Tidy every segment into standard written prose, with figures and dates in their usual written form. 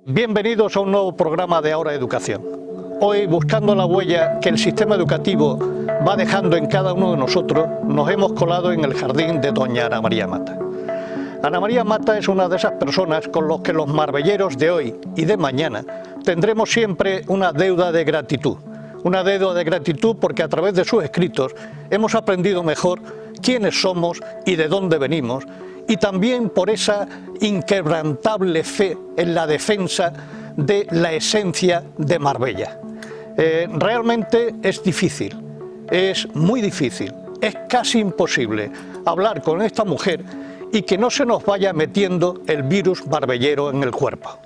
Bienvenidos a un nuevo programa de Ahora Educación. Hoy, buscando la huella que el sistema educativo va dejando en cada uno de nosotros, nos hemos colado en el jardín de doña Ana María Mata. Ana María Mata es una de esas personas con los que los marbelleros de hoy y de mañana tendremos siempre una deuda de gratitud. Una deuda de gratitud porque a través de sus escritos hemos aprendido mejor quiénes somos y de dónde venimos, y también por esa inquebrantable fe en la defensa de la esencia de Marbella. Realmente es difícil, es muy difícil, es casi imposible hablar con esta mujer y que no se nos vaya metiendo el virus marbellero en el cuerpo.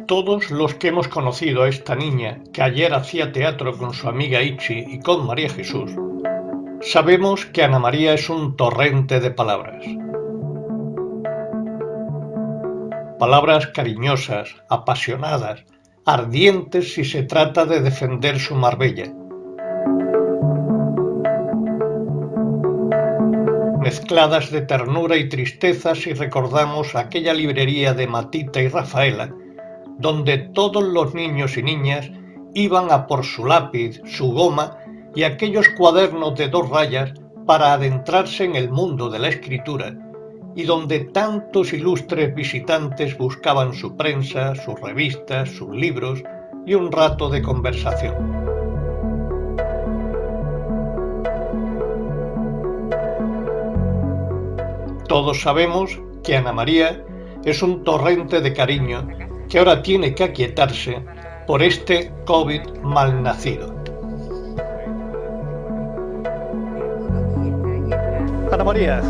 Todos los que hemos conocido a esta niña, que ayer hacía teatro con su amiga Ichi y con María Jesús, sabemos que Ana María es un torrente de palabras. Palabras cariñosas, apasionadas, ardientes si se trata de defender su Marbella. Mezcladas de ternura y tristeza si recordamos aquella librería de Matita y Rafaela, donde todos los niños y niñas iban a por su lápiz, su goma y aquellos cuadernos de 2 rayas para adentrarse en el mundo de la escritura, y donde tantos ilustres visitantes buscaban su prensa, sus revistas, sus libros y un rato de conversación. Todos sabemos que Ana María es un torrente de cariño que ahora tiene que aquietarse por este COVID malnacido. Ana María,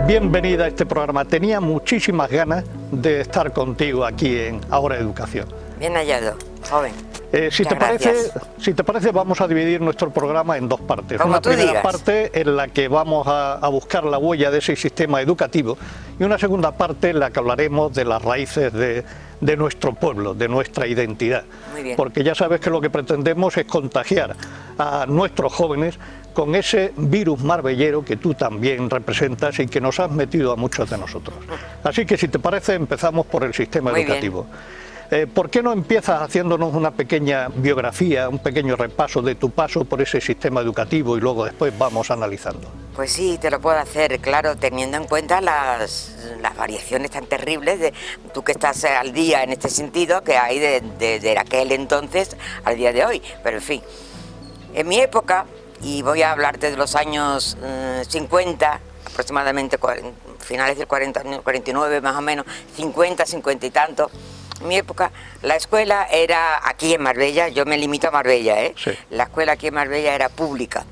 bienvenida a este programa. Tenía muchísimas ganas de estar contigo aquí en Ahora Educación. Bien hallado, joven. Si te parece, vamos a dividir nuestro programa en 2 partes. Como una tú primera digas. parte en la que vamos a buscar la huella de ese sistema educativo y una segunda parte en la que hablaremos de las raíces de nuestro pueblo, de nuestra identidad. Muy bien. Porque ya sabes que lo que pretendemos es contagiar a nuestros jóvenes con ese virus marbellero que tú también representas y que nos has metido a muchos de nosotros. Así que si te parece, empezamos por el sistema Muy educativo. ¿Por qué no empiezas haciéndonos una pequeña biografía, un pequeño repaso de tu paso por ese sistema educativo y luego después vamos analizando? Pues sí, te lo puedo hacer, claro, teniendo en cuenta las variaciones tan terribles de tú que estás al día en este sentido que hay de aquel entonces al día de hoy. Pero en fin, en mi época, y voy a hablarte de los años 50, aproximadamente finales del 49 más o menos, 50, 50 y tanto. En mi época, la escuela era aquí en Marbella, yo me limito a Marbella, ¿eh? Sí. La escuela aquí en Marbella era pública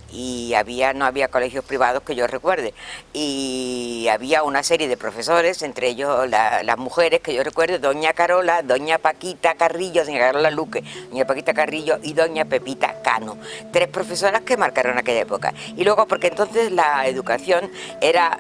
y no había colegios privados que yo recuerde, y había una serie de profesores, entre ellos las mujeres que yo recuerdo, doña Carola, doña Paquita Carrillo, doña Carola Luque, doña Paquita Carrillo y doña Pepita Cano, 3 profesoras que marcaron aquella época. Y luego porque entonces la educación era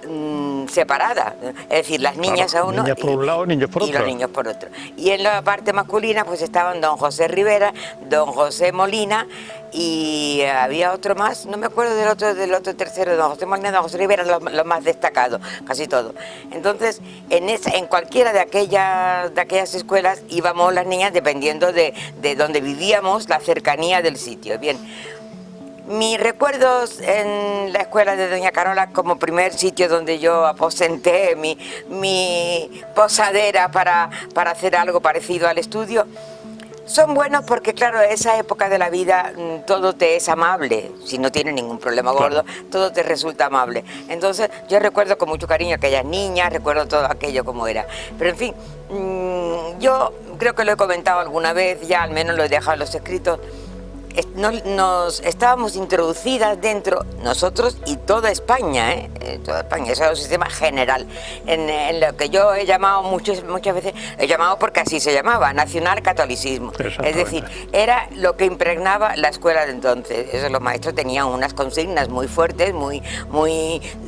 separada, es decir, las niñas, claro, a uno, niñas por un lado, niños por y otro. los niños por otro. Y en la parte masculina pues estaban don José Rivera, don José Molina, y había otro más, no me acuerdo del otro tercero, don José Molina, don José Rivera, los más destacados, casi todos. Entonces, en cualquiera de aquellas escuelas íbamos las niñas dependiendo de donde vivíamos, la cercanía del sitio. Bien, mis recuerdos en la escuela de doña Carola como primer sitio donde yo aposenté mi posadera para hacer algo parecido al estudio, son buenos porque, claro, esa época de la vida todo te es amable, si no tienes ningún problema gordo, claro, todo te resulta amable. Entonces yo recuerdo con mucho cariño a aquellas niñas, recuerdo todo aquello como era. Pero en fin, yo creo que lo he comentado alguna vez, ya al menos lo he dejado en los escritos. nos estábamos introducidas dentro, nosotros y toda España, toda España, eso es un sistema general, en lo que yo he llamado muchas veces, he llamado porque así se llamaba, nacionalcatolicismo. Es decir, era lo que impregnaba la escuela de entonces. Eso, los maestros tenían unas consignas muy fuertes, muy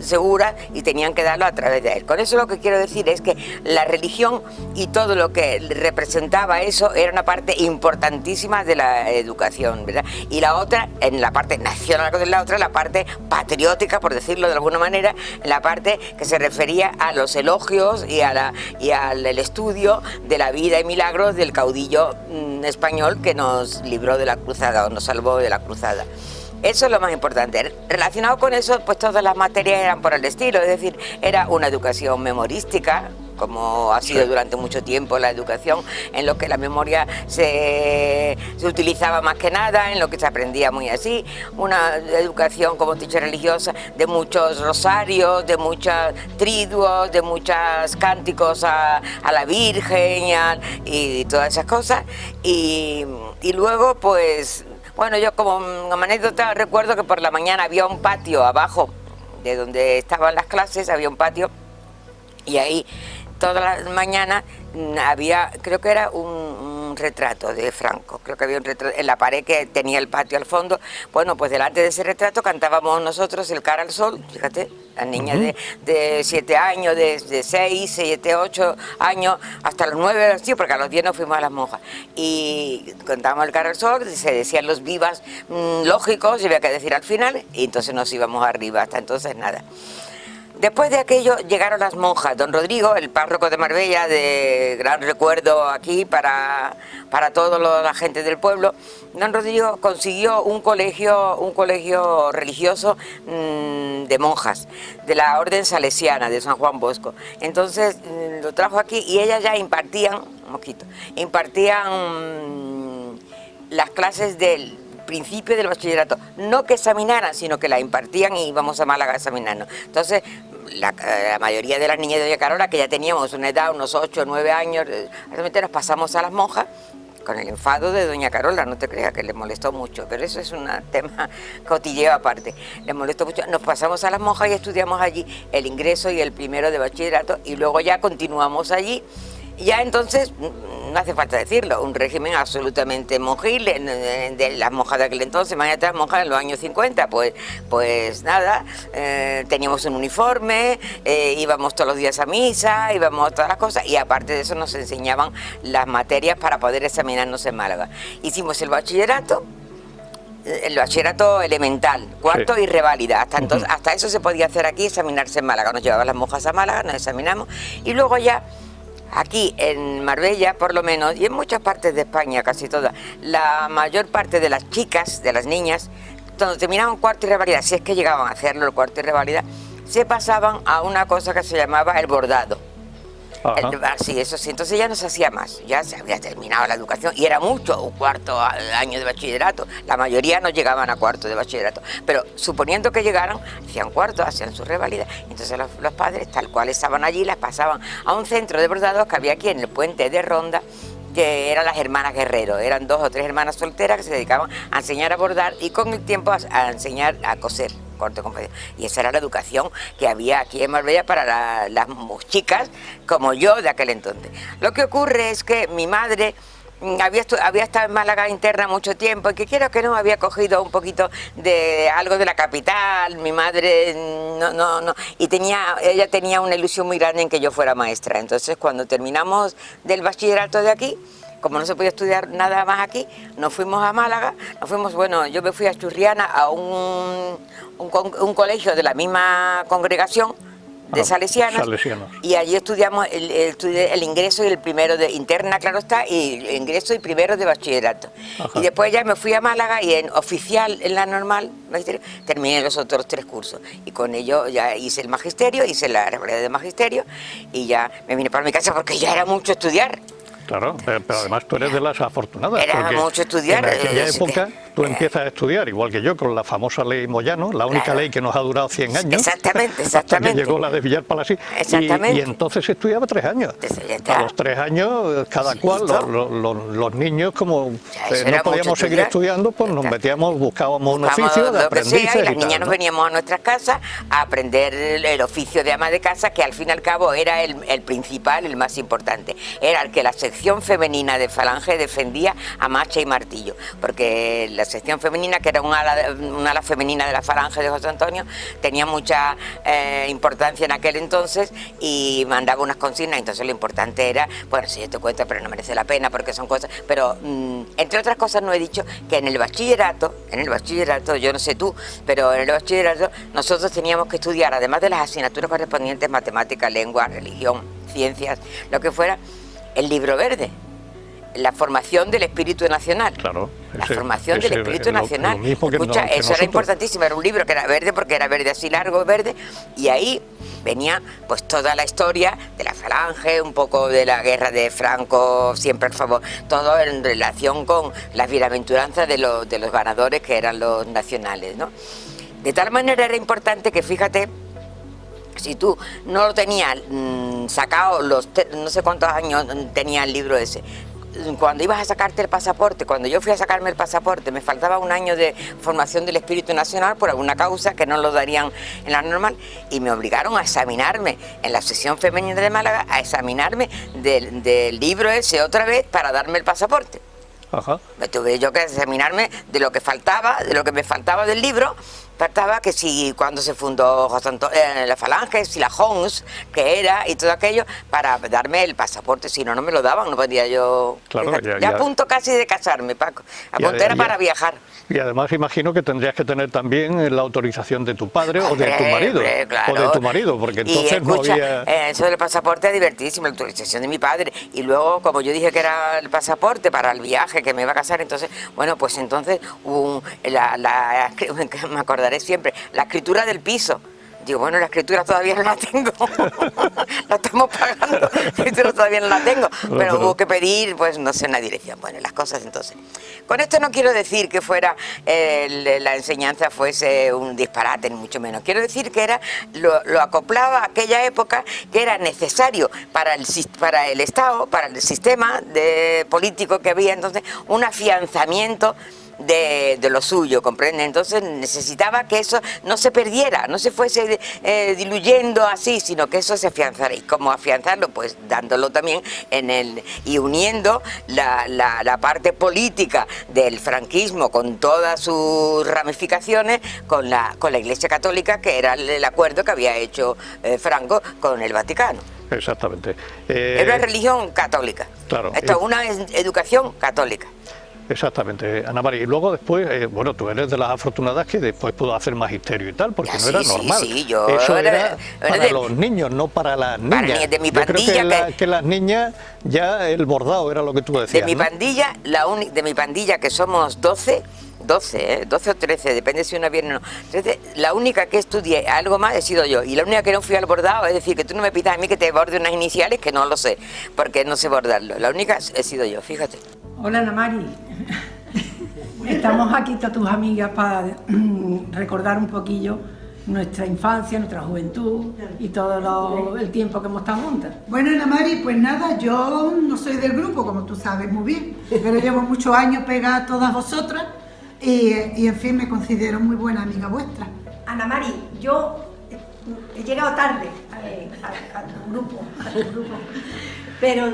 seguras, y tenían que darlo a través de él. Con eso lo que quiero decir es que la religión y todo lo que representaba eso era una parte importantísima de la educación, ¿verdad? Y la otra, en la parte nacional, la otra, la parte patriótica, por decirlo de alguna manera, la parte que se refería a los elogios y al estudio de la vida y milagros del caudillo español que nos libró de la cruzada o nos salvó de la cruzada. Eso es lo más importante. Relacionado con eso, pues todas las materias eran por el estilo, es decir, era una educación memorística, como ha sido durante mucho tiempo la educación, en lo que la memoria se utilizaba más que nada, en lo que se aprendía muy así, una educación, como te he dicho, religiosa, de muchos rosarios, de muchos triduos, de muchos cánticos a la Virgen y todas esas cosas, y luego pues, bueno, yo como anécdota recuerdo que por la mañana había un patio abajo de donde estaban las clases, había un patio, y ahí todas las mañanas había, creo que era un retrato de Franco, creo que había un retrato en la pared que tenía el patio al fondo. Bueno, pues delante de ese retrato cantábamos nosotros el Cara al Sol, fíjate, las niñas de 7 años, de 6, 7, 8 años, hasta los 9, sí, porque a los 10 nos fuimos a las monjas, y cantábamos el Cara al Sol, se decían los vivas lógicos, y había que decir al final, y entonces nos íbamos arriba, hasta entonces nada. Después de aquello llegaron las monjas. Don Rodrigo, el párroco de Marbella, de gran recuerdo aquí para toda la gente del pueblo, don Rodrigo consiguió un colegio religioso de monjas, de la orden salesiana de San Juan Bosco. Entonces lo trajo aquí y ellas ya impartían las clases del principio del bachillerato, no que examinaran, sino que la impartían y íbamos a Málaga a examinarnos. Entonces, la mayoría de las niñas de Doña Carola, que ya teníamos una edad, unos 8 o 9 años, realmente nos pasamos a las monjas con el enfado de Doña Carola, no te creas que le molestó mucho, pero eso es un tema cotilleo aparte, le molestó mucho. Nos pasamos a las monjas y estudiamos allí el ingreso y el primero de bachillerato, y luego ya continuamos allí. Ya entonces, no hace falta decirlo, un régimen absolutamente monjil, de las monjas de aquel entonces, imagínate las monjas en los años 50, pues nada, teníamos un uniforme, íbamos todos los días a misa, íbamos a todas las cosas, y aparte de eso nos enseñaban las materias para poder examinarnos en Málaga. Hicimos el bachillerato elemental, cuarto y reválida, hasta eso se podía hacer aquí, examinarse en Málaga, nos llevaban las monjas a Málaga, nos examinamos, y luego ya aquí en Marbella, por lo menos, y en muchas partes de España, casi todas, la mayor parte de las chicas, de las niñas, cuando terminaban cuarto y reválida, si es que llegaban a hacerlo el cuarto y reválida, se pasaban a una cosa que se llamaba el bordado. Sí, eso sí, entonces ya no se hacía más, ya se había terminado la educación, y era mucho, un cuarto año de bachillerato, la mayoría no llegaban a cuarto de bachillerato, pero suponiendo que llegaran, hacían cuarto, hacían su revalida, entonces los padres, tal cual estaban allí, las pasaban a un centro de bordados que había aquí en el puente de Ronda, que eran las hermanas Guerrero, eran 2 o 3 hermanas solteras que se dedicaban a enseñar a bordar y con el tiempo a enseñar a coser. Y esa era la educación que había aquí en Marbella para las chicas como yo de aquel entonces. Lo que ocurre es que mi madre había estado en Málaga interna mucho tiempo, y que quiero que no había cogido un poquito de algo de la capital. Mi madre no, y ella tenía una ilusión muy grande en que yo fuera maestra. Entonces, cuando terminamos del bachillerato de aquí, como no se podía estudiar nada más aquí, nos fuimos a Málaga, yo me fui a Churriana a un colegio de la misma congregación de salesianos, y allí estudiamos el ingreso y el primero de interna, claro está, y el ingreso y primero de bachillerato. Y después ya me fui a Málaga y en oficial, en la normal, terminé los otros 3 cursos, y con ello ya hice el magisterio, hice la revalida de magisterio, y ya me vine para mi casa porque ya era mucho estudiar. Claro, pero además tú eres de las afortunadas. Era mucho estudiar. En aquella época tú empiezas a estudiar, igual que yo, con la famosa ley Moyano, la única Claro. ley que nos ha durado 100 años. Exactamente, Hasta que exactamente. llegó la de Villar Palasí. Exactamente. Y entonces se estudiaba 3 años. Entonces, ya está. A los 3 años, cada Sí, cual, listo. los niños, como eso era no podíamos mucho seguir estudiar. estudiando, pues Ya nos está. metíamos, buscábamos un Buscábamos oficio de lo que sea, aprendices y las y niñas tal, nos ¿no? veníamos a nuestras casas a aprender el oficio de ama de casa, que al fin y al cabo era el principal, el más importante. Era el que la sección femenina de Falange defendía a macha y martillo, porque la sección femenina, que era un ala femenina de la Falange de José Antonio, tenía mucha importancia en aquel entonces y mandaba unas consignas. Entonces lo importante era, bueno, si yo te cuento, pero no merece la pena porque son cosas, pero entre otras cosas no he dicho que en el bachillerato, yo no sé tú, pero en el bachillerato nosotros teníamos que estudiar, además de las asignaturas correspondientes, matemática, lengua, religión, ciencias, lo que fuera, el libro verde, la formación del espíritu nacional. Claro, La ese- formación del ese- espíritu lo nacional. mismo que Escucha, que eso era nosotros. importantísimo, era un libro que era verde porque era verde así largo, verde, y ahí venía pues toda la historia de la Falange, un poco de la guerra de Franco, siempre al favor, todo en relación con las bienaventuranzas de los ganadores, que eran los nacionales, ¿no? De tal manera era importante que, fíjate, si tú no lo tenías sacado, no sé cuántos años tenía el libro ese, cuando ibas a sacarte el pasaporte, cuando yo fui a sacarme el pasaporte, me faltaba un año de formación del espíritu nacional por alguna causa que no lo darían en la normal, y me obligaron a examinarme en la sección femenina de Málaga, a examinarme del libro ese otra vez para darme el pasaporte. Ajá. Me tuve yo que examinarme de lo que faltaba, de lo que me faltaba del libro. Faltaba que si cuando se fundó la Falange, si la Homs, que era, y todo aquello, para darme el pasaporte, si no, no me lo daban, no podía yo... Claro, Fíjate, ya- a punto casi de casarme, Paco, a Y punto era ya- para viajar. Y además imagino que tendrías que tener también la autorización de tu padre o de tu Hombre, marido. hombre, claro. O de tu marido, porque Y entonces escucha, no había... eso del pasaporte es divertidísimo, la autorización de mi padre. Y luego, como yo dije que era el pasaporte para el viaje, que me iba a casar, entonces, bueno, pues entonces me acordaré siempre, la escritura del piso. Digo, bueno, la escritura todavía no la tengo, la estamos pagando, la escritura todavía no la tengo, pero hubo que pedir, pues no sé, una dirección. Bueno, las cosas entonces. Con esto no quiero decir que fuera la enseñanza fuese un disparate, ni mucho menos. Quiero decir que era lo acoplaba a aquella época, que era necesario para el Estado, para el sistema político que había entonces, un afianzamiento de lo suyo, ¿comprende? Entonces necesitaba que eso no se perdiera, no se fuese diluyendo así, sino que eso se afianzara. ¿Y cómo afianzarlo? Pues dándolo también y uniendo la parte política del franquismo con todas sus ramificaciones con la Iglesia Católica, que era el acuerdo que había hecho Franco con el Vaticano. Exactamente. Era una religión católica. Claro. Esto es una educación católica. Exactamente, Ana María. Y luego después, bueno, tú eres de las afortunadas que después pudo hacer magisterio y tal, porque Ya, no era sí, normal. sí, yo Eso era era para de- los niños, no para las Para niñas. de mi Yo creo pandilla, que las niñas ya el bordado era lo que tú De decías, mi ¿no? pandilla, de mi pandilla, que somos 12 o 13, depende si una viene o no. 13, la única que estudié algo más he sido yo, y la única que no fui al bordado, es decir, que tú no me pidas a mí que te borde unas iniciales, que no lo sé, porque no sé bordarlo. La única he sido yo, fíjate. Hola Ana Mari, estamos aquí todas tus amigas para recordar un poquillo nuestra infancia, nuestra juventud y todo el tiempo que hemos estado juntas. Bueno, Ana Mari, pues nada, yo no soy del grupo, como tú sabes muy bien, pero llevo muchos años pegada a todas vosotras y en fin, me considero muy buena amiga vuestra. Ana Mari, yo he llegado tarde a tu grupo, pero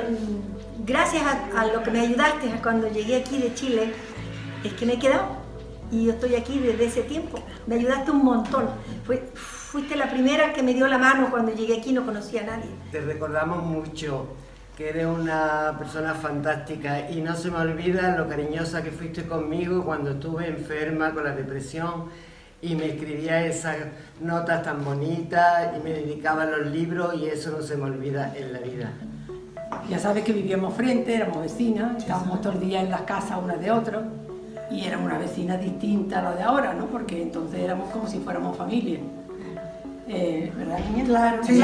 gracias a lo que me ayudaste cuando llegué aquí de Chile, es que me he quedado y yo estoy aquí desde ese tiempo. Me ayudaste un montón. Fuiste la primera que me dio la mano cuando llegué aquí, no conocía a nadie. Te recordamos mucho, que eres una persona fantástica y no se me olvida lo cariñosa que fuiste conmigo cuando estuve enferma con la depresión y me escribía esas notas tan bonitas y me dedicaba a los libros, y eso no se me olvida en la vida. Ya sabes que vivíamos frente, éramos vecinas, estábamos todos los días en las casas unas de otros y éramos una vecina distinta a la de ahora, ¿no? Porque entonces éramos como si fuéramos familia. ¿verdad, niña? Claro, Sí,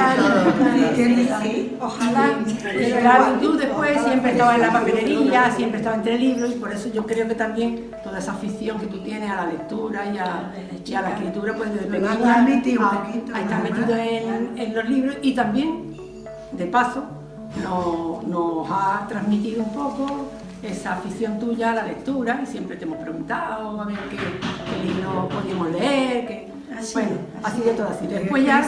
sí. Ojalá. Pero la virtud después siempre estaba en la papelería, siempre estaba entre libros, y por eso yo creo que también toda esa afición que tú tienes a la lectura y a la escritura, pues desde pequeña a estar metido en los libros, y también, de paso, nos ha transmitido un poco esa afición tuya a la lectura, y siempre te hemos preguntado a ver qué libro podíamos leer, bueno, ha sido todo así. Después ya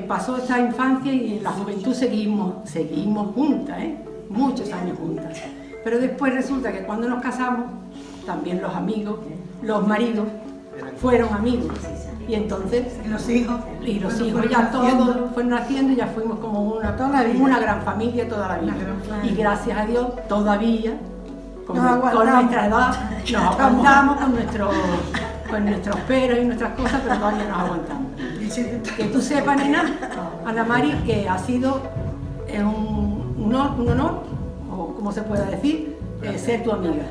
pasó esta infancia y en la juventud seguimos juntas, muchos años juntas. Pero después resulta que cuando nos casamos, también los amigos, los maridos, fueron amigos. Y entonces los hijos ya todos fueron naciendo y ya fuimos como una gran familia toda la vida. Y gracias a Dios todavía, con nuestra edad, nos aguantamos con nuestros peros y nuestras cosas, pero todavía nos aguantamos. Que tú sepas, nena, Ana Mari, que ha sido un honor, o como se pueda decir, ser tu amiga.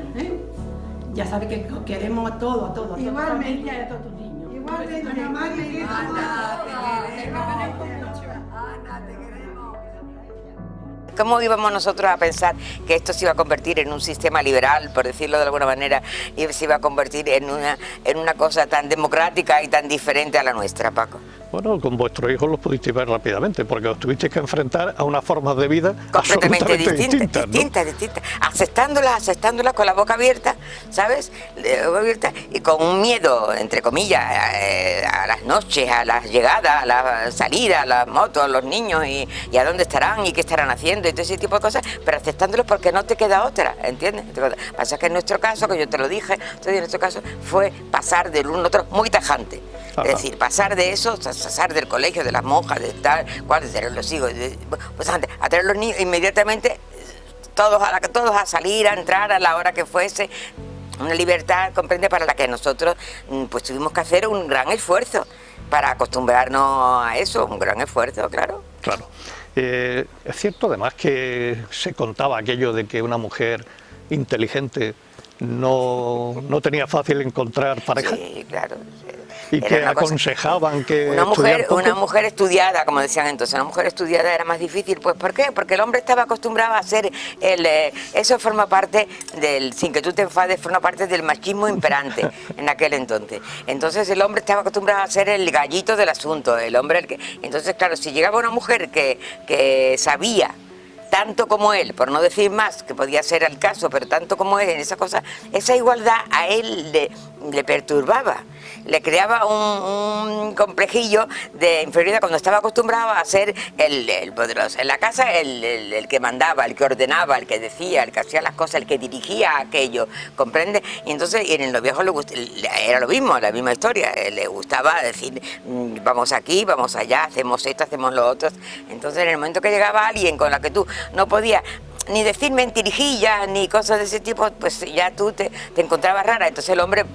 Ya sabes que queremos a todos, a tu familia y a todos tus niños. Igualmente, Ana Mari, ¿Cómo íbamos nosotros a pensar que esto se iba a convertir en un sistema liberal, por decirlo de alguna manera, y se iba a convertir en una cosa tan democrática y tan diferente a la nuestra, Paco? Bueno, con vuestros hijos los pudisteis ver rápidamente, porque os tuvisteis que enfrentar a unas formas de vida completamente distintas, aceptándolas con la boca abierta, ¿sabes? Y con un miedo, entre comillas, a las noches, a las llegadas, a la salida, a las motos, a los niños, y a dónde estarán y qué estarán haciendo y todo ese tipo de cosas, pero aceptándolos porque no te queda otra, ¿entiendes? Pasa que en nuestro caso, que yo te lo dije, en nuestro caso fue pasar del uno a otro muy tajante. Es decir, pasar de eso, pasar del colegio, de las monjas, de tal, de tener los hijos, pues antes, a tener los niños inmediatamente, todos a salir, a entrar a la hora que fuese, una libertad, comprende, para la que nosotros pues tuvimos que hacer un gran esfuerzo para acostumbrarnos a eso, un gran esfuerzo, claro. Claro. Es cierto además que se contaba aquello de que una mujer inteligente no tenía fácil encontrar pareja. Sí, claro. Y que aconsejaban que una mujer estudiada, como decían entonces, una mujer estudiada era más difícil. Pues ¿por qué? Porque el hombre estaba acostumbrado a hacer eso forma parte del, sin que tú te enfades, forma parte del machismo imperante en aquel entonces. Entonces el hombre estaba acostumbrado a ser el gallito del asunto, el hombre entonces claro, si llegaba una mujer que sabía tanto como él, por no decir más, que podía ser el caso, pero tanto como él en esa cosa, esa igualdad a él le perturbaba, le creaba un complejillo de inferioridad cuando estaba acostumbrado a ser el poderoso. En la casa el que mandaba, el que ordenaba, el que decía, el que hacía las cosas, el que dirigía aquello, ¿comprende? Y entonces en el noviazgo era lo mismo, la misma historia, le gustaba decir, vamos aquí, vamos allá, hacemos esto, hacemos lo otro. Entonces en el momento que llegaba alguien con la que tú no podías ni decir mentirijillas ni cosas de ese tipo, pues ya tú te encontrabas rara. Entonces el hombre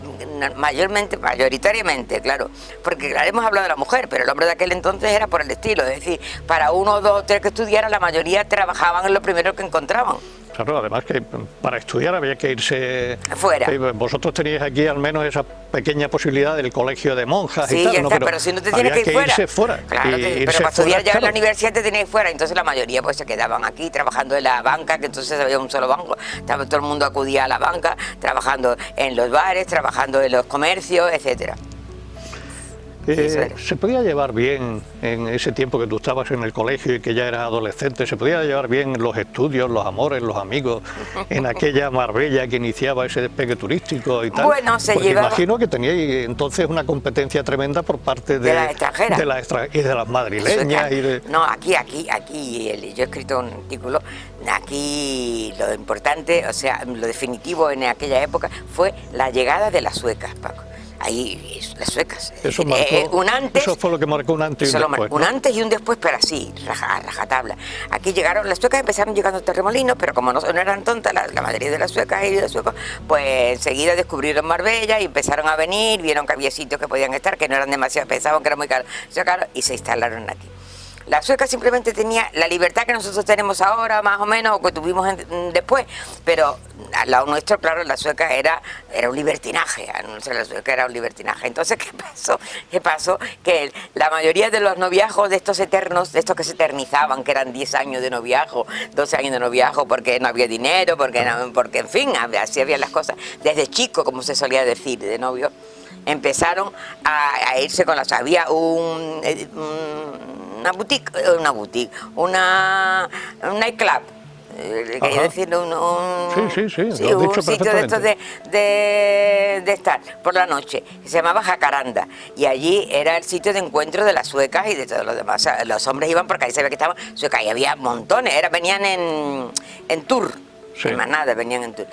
mayoritariamente, claro, porque claro, hemos hablado de la mujer, pero el hombre de aquel entonces era por el estilo, es decir, para uno, dos, tres que estudiaran, la mayoría trabajaban en lo primero que encontraban. Claro, además que para estudiar había que irse fuera. Vosotros teníais aquí al menos esa pequeña posibilidad del colegio de monjas sí, y tal, ya está, ¿no? pero si no te tienes que ir irse fuera. Claro, pero para estudiar ya en la universidad te tenías fuera, entonces la mayoría pues se quedaban aquí trabajando en la banca, que entonces había un solo banco, todo el mundo acudía a la banca, trabajando en los bares, trabajando en los comercios, etcétera. ¿Se podía llevar bien en ese tiempo que tú estabas en el colegio y que ya eras adolescente? ¿Se podía llevar bien los estudios, los amores, los amigos en aquella Marbella que iniciaba ese despegue turístico y tal? Bueno, porque imagino que teníais entonces una competencia tremenda por parte de las extranjeras y de las madrileñas. No, aquí, yo he escrito un artículo, aquí lo importante, o sea, lo definitivo en aquella época fue la llegada de las suecas, Paco. Ahí, las suecas. Eso fue lo que marcó un antes y un después. Un antes y un después, pero así, rajatabla. Aquí llegaron las suecas, empezaron llegando a Torremolinos, pero como no eran tontas, la mayoría de las suecas y de los suecos, pues enseguida descubrieron Marbella y empezaron a venir, vieron que había sitios que podían estar, que no eran demasiado, pensaban que era muy caro, y se instalaron aquí. La sueca simplemente tenía la libertad que nosotros tenemos ahora, más o menos, o que tuvimos después, pero al lado nuestro, claro, la sueca era un libertinaje, la sueca era un libertinaje. Entonces, ¿qué pasó? Que la mayoría de los noviazgos de estos eternos, de estos que se eternizaban, que eran 10 años de noviazgo, 12 años de noviazgo, porque no había dinero, porque en fin, así habían las cosas, desde chico, como se solía decir, de novio, empezaron a irse con las... Había un nightclub, quería decir, un sitio de estos de estar por la noche, que se llamaba Jacaranda, y allí era el sitio de encuentro de las suecas y de todos los demás. O sea, los hombres iban porque ahí se veía que estaban suecas, y había montones, venían en tour. Sí. Más nada, venían entonces,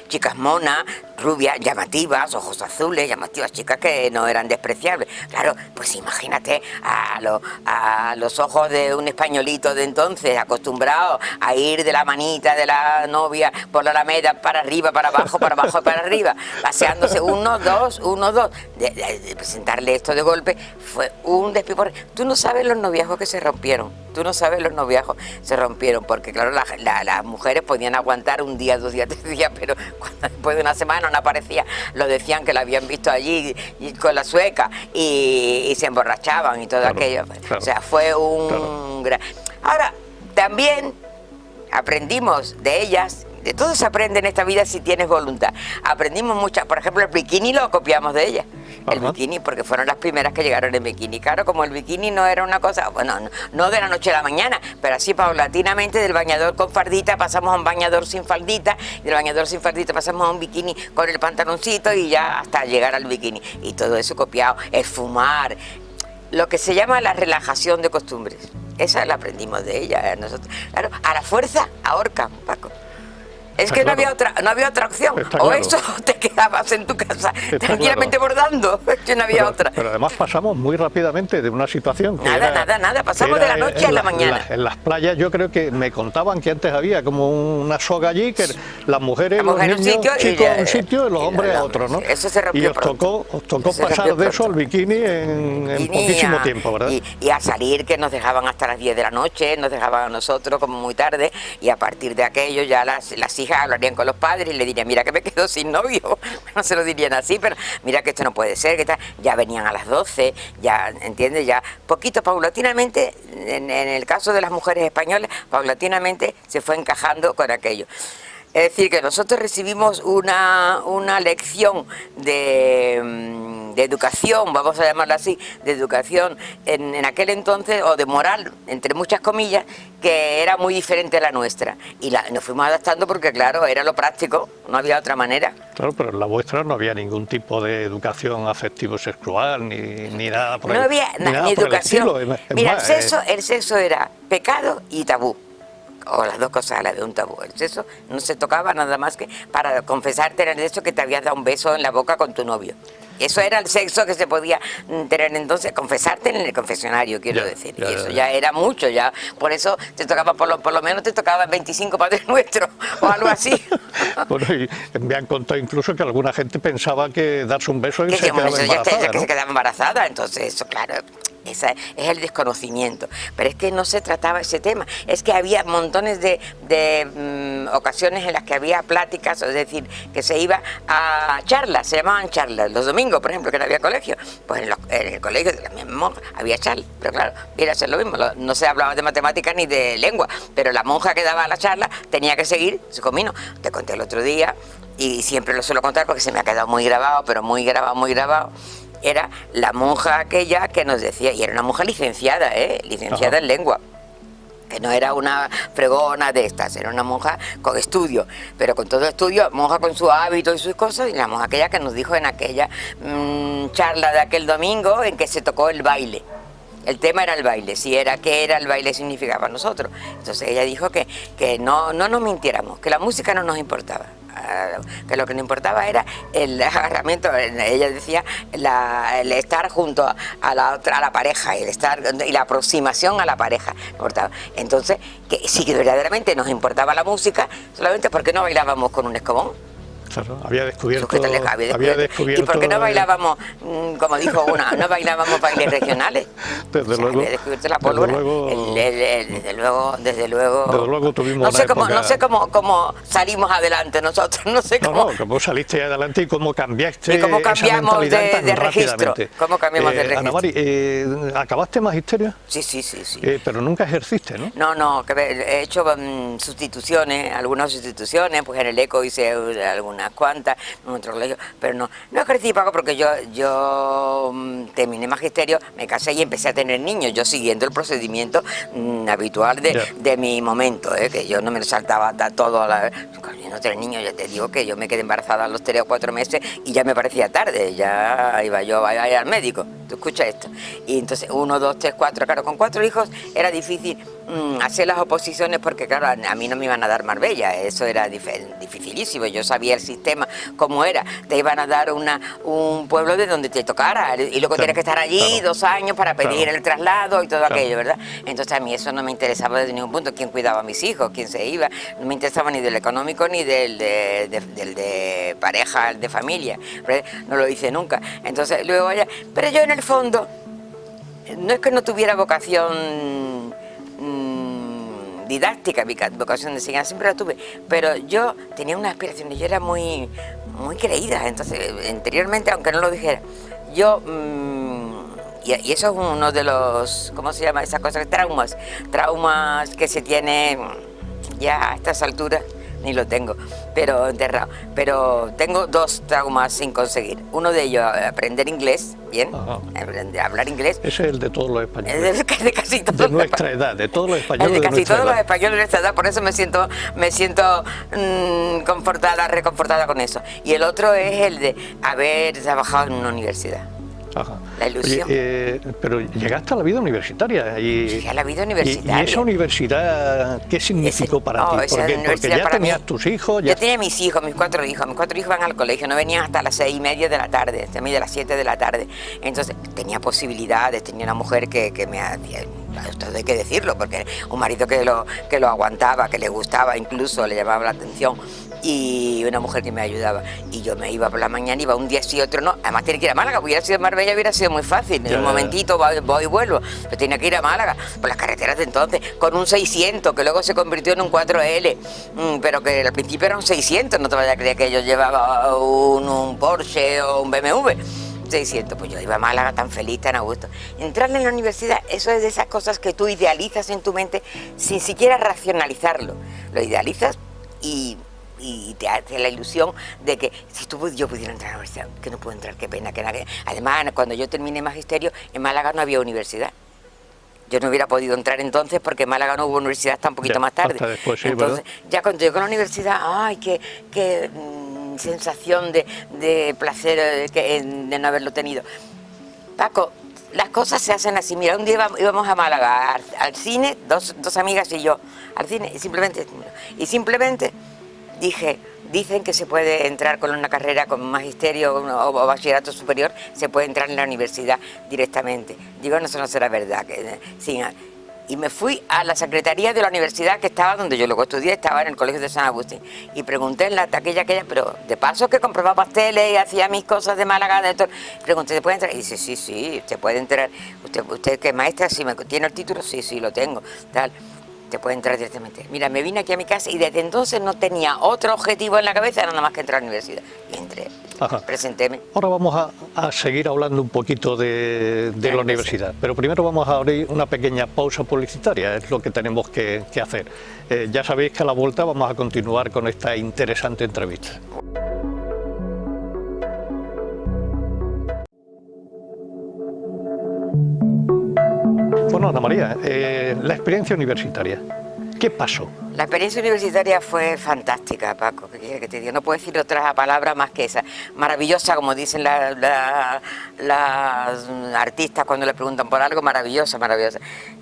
chicas monas, rubias, llamativas, ojos azules, llamativas, chicas que no eran despreciables. Claro, pues imagínate a los ojos de un españolito de entonces, acostumbrado a ir de la manita de la novia por la alameda para arriba, para abajo, para arriba, paseándose uno, dos. De presentarle esto de golpe fue un despiporre. Tú no sabes los noviazgos que se rompieron. Porque claro, las mujeres podían aguantar un día, 2 días, 3 días, pero cuando después de una semana no aparecía, lo decían que lo habían visto allí con la sueca y se emborrachaban y todo aquello. Claro. O sea, fue un gran... Ahora, también aprendimos de ellas. De todo se aprende en esta vida si tienes voluntad. Aprendimos muchas, por ejemplo, el bikini lo copiamos de ella. El bikini, porque fueron las primeras que llegaron en bikini. Claro, como el bikini no era una cosa, bueno, no de la noche a la mañana, pero así paulatinamente del bañador con fardita pasamos a un bañador sin faldita, y del bañador sin faldita pasamos a un bikini con el pantaloncito y ya hasta llegar al bikini. Y todo eso copiado, el fumar, lo que se llama la relajación de costumbres. Esa la aprendimos de ella, nosotros. Claro, a la fuerza ahorcan, Paco. Es que claro. no había otra opción. Está o claro. Eso te quedabas en tu casa está tranquilamente claro. Bordando. Que no había otra. Pero además pasamos muy rápidamente de una situación que nada. Pasamos de la noche a la mañana. En las playas yo creo que me contaban que antes había como una soga allí, que las mujeres, los niños, chicos a un sitio y los hombres a otro, ¿no? Eso se rompió. Y os tocó pasar de eso al bikini en poquísimo tiempo, ¿verdad? Y a salir, que nos dejaban hasta las 10 de la noche, nos dejaban a nosotros como muy tarde, y a partir de aquello ya las hijas hablarían con los padres y le dirían, mira que me quedo sin novio. No se lo dirían así, pero mira que esto no puede ser, que tal. Ya venían a las 12, ya, ¿entiendes? Ya poquito, paulatinamente, en el caso de las mujeres españolas, paulatinamente se fue encajando con aquello. Es decir, que nosotros recibimos una lección de educación, vamos a llamarlo así, de educación en aquel entonces, o de moral, entre muchas comillas, que era muy diferente a la nuestra. Y nos fuimos adaptando porque, claro, era lo práctico, no había otra manera. Claro, pero en la vuestra no había ningún tipo de educación afectivo-sexual, ni nada por el estilo. No había ni educación. Mira, el sexo era pecado y tabú. O las dos cosas a la de un tabú. El sexo no se tocaba nada más que para confesarte en el hecho que te habías dado un beso en la boca con tu novio. Eso era el sexo que se podía tener entonces, confesarte en el confesionario, quiero decir. Y eso ya era mucho, ya. Por eso te tocaba, por lo menos te tocaba 25 Padres Nuestros o algo así. Bueno, y me han contado incluso que alguna gente pensaba que darse un beso y se quedaba embarazada, que se quedaba embarazada, entonces eso, claro. Ese es el desconocimiento, pero es que no se trataba ese tema, es que había montones de ocasiones en las que había pláticas, es decir, que se iba a charlas, se llamaban charlas, los domingos, por ejemplo, que no había colegio, pues en el colegio de la misma monja había charlas, pero claro, viene a ser lo mismo, no se hablaba de matemáticas ni de lengua, pero la monja que daba la charla tenía que seguir su camino. Te conté el otro día, y siempre lo suelo contar porque se me ha quedado muy grabado, pero muy grabado, era la monja aquella que nos decía, y era una monja licenciada, licenciada en lengua, que no era una fregona de estas, era una monja con estudio, pero con todo estudio, monja con su hábito y sus cosas, y la monja aquella que nos dijo en aquella charla de aquel domingo en que se tocó el baile. El tema era el baile, qué era el baile significaba para nosotros. Entonces ella dijo que no nos mintiéramos, que la música no nos importaba, que lo que nos importaba era el agarramiento. Ella decía el estar junto a la pareja, y la aproximación a la pareja importaba. Entonces, que si verdaderamente nos importaba la música, solamente porque no bailábamos con un escobón. Claro, había descubierto... ¿Y por qué no bailábamos, como dijo una, no bailábamos bailes regionales? Desde luego. Había descubierto la pólvora. Desde luego tuvimos no sé cómo salimos adelante nosotros, no sé cómo... No, cómo saliste adelante y cómo cambiaste y cómo cambiamos esa mentalidad de tan registro. rápidamente. ¿Cómo cambiamos de registro? Ana Mari, ¿acabaste magisterio? Sí. Pero nunca ejerciste, ¿no? No, que he hecho sustituciones, algunas sustituciones, pues en el ECO hice algunas cuantas, en otro colegio, pero no ejercí, Paco, porque yo terminé magisterio, me casé y empecé a tener niños, yo siguiendo el procedimiento habitual de mi momento, que yo no me saltaba todo a la... No tener niños, ya te digo que yo me quedé embarazada a los 3 o 4 meses y ya me parecía tarde, ya iba yo a ir al médico, tú escucha esto, y entonces 1, 2, 3, 4, claro, con 4 hijos era difícil hacer las oposiciones porque claro, a mí no me iban a dar Marbella, eso era dificilísimo, yo sabía el sistema cómo era, te iban a dar un pueblo de donde te tocara y luego tienes que estar allí 2 años para pedir el traslado y todo aquello, ¿verdad? Entonces a mí eso no me interesaba desde ningún punto, quién cuidaba a mis hijos, quién se iba, no me interesaba ni del económico ni del de pareja, de familia, no lo hice nunca, entonces luego pero yo en el fondo no es que no tuviera vocación didáctica, mi vocación de enseñanza siempre la tuve, pero yo tenía unas aspiraciones, yo era muy creída, entonces interiormente, aunque no lo dijera, yo y eso es uno de los, ¿cómo se llama esas cosas? Traumas que se tiene ya a estas alturas, ni lo tengo, pero enterrado. Pero tengo 2 traumas sin conseguir. Uno de ellos, aprender inglés, bien, hablar inglés. Ese es el de todos los españoles. De casi todos de nuestra edad, de todos los españoles de casi todos edad. los españoles de nuestra edad, por eso me siento reconfortada con eso. Y el otro es el de haber trabajado en una universidad. Ajá. La ilusión. Oye, pero llegaste a la vida universitaria. Llegué a la vida universitaria. ¿Y esa universidad qué significó para ti? Porque ya tenías tus hijos. Yo tenía mis 4 hijos. Mis 4 hijos van al colegio, no venían hasta las 6:30 de la tarde, de las 7 de la tarde. Entonces tenía posibilidades, tenía una mujer que me hacía... Esto hay que decirlo, porque un marido que lo aguantaba, que le gustaba, incluso le llamaba la atención, y una mujer que me ayudaba. Y yo me iba por la mañana, iba un día sí, otro no. Además tiene que ir a Málaga, hubiera sido Marbella, hubiera sido muy fácil. En un momentito voy y vuelvo. Pero tenía que ir a Málaga, por las carreteras de entonces, con un 600, que luego se convirtió en un 4L, pero que al principio era un 600, no te vayas a creer que yo llevaba un Porsche o un BMW. 600, pues yo iba a Málaga tan feliz, tan a gusto. Entrar en la universidad, eso es de esas cosas que tú idealizas en tu mente sin siquiera racionalizarlo. Lo idealizas y te hace la ilusión de que si yo pudiera entrar a la universidad, que no puedo entrar, qué pena, que nada. Además, cuando yo terminé magisterio, en Málaga no había universidad. Yo no hubiera podido entrar entonces porque en Málaga no hubo universidad hasta un poquito más tarde. Hasta después, sí, entonces, ¿verdad? Ya cuando llego a la universidad, ¡ay, qué sensación de placer de no haberlo tenido! Paco, las cosas se hacen así. Mira, un día íbamos a Málaga al cine, dos amigas y yo, al cine, y simplemente dicen que se puede entrar con una carrera con magisterio o bachillerato superior, se puede entrar en la universidad directamente. Digo, no, eso no será verdad. Y me fui a la secretaría de la universidad que estaba donde yo luego estudié, estaba en el colegio de San Agustín, y pregunté en la taquilla aquella, pero de paso que compraba pasteles y hacía mis cosas de Málaga, pregunté, ¿se puede entrar? Y dice, sí, usted puede entrar. ¿Usted que es maestra? Sí, ¿tiene el título? Sí, lo tengo, tal. Te puede entrar directamente. Mira, me vine aquí a mi casa y desde entonces no tenía otro objetivo en la cabeza, nada más que entrar a la universidad. Y entré, presentéme. Ahora vamos a seguir hablando un poquito de la universidad, pero primero vamos a abrir una pequeña pausa publicitaria, es lo que tenemos que hacer. Ya sabéis que a la vuelta vamos a continuar con esta interesante entrevista. Bueno, Ana María, la experiencia universitaria, ¿qué pasó? La experiencia universitaria fue fantástica, Paco, ¿qué quieres que te diga? No puedo decir otra palabra más que esa. Maravillosa, como dicen las artistas cuando le preguntan por algo, maravillosa.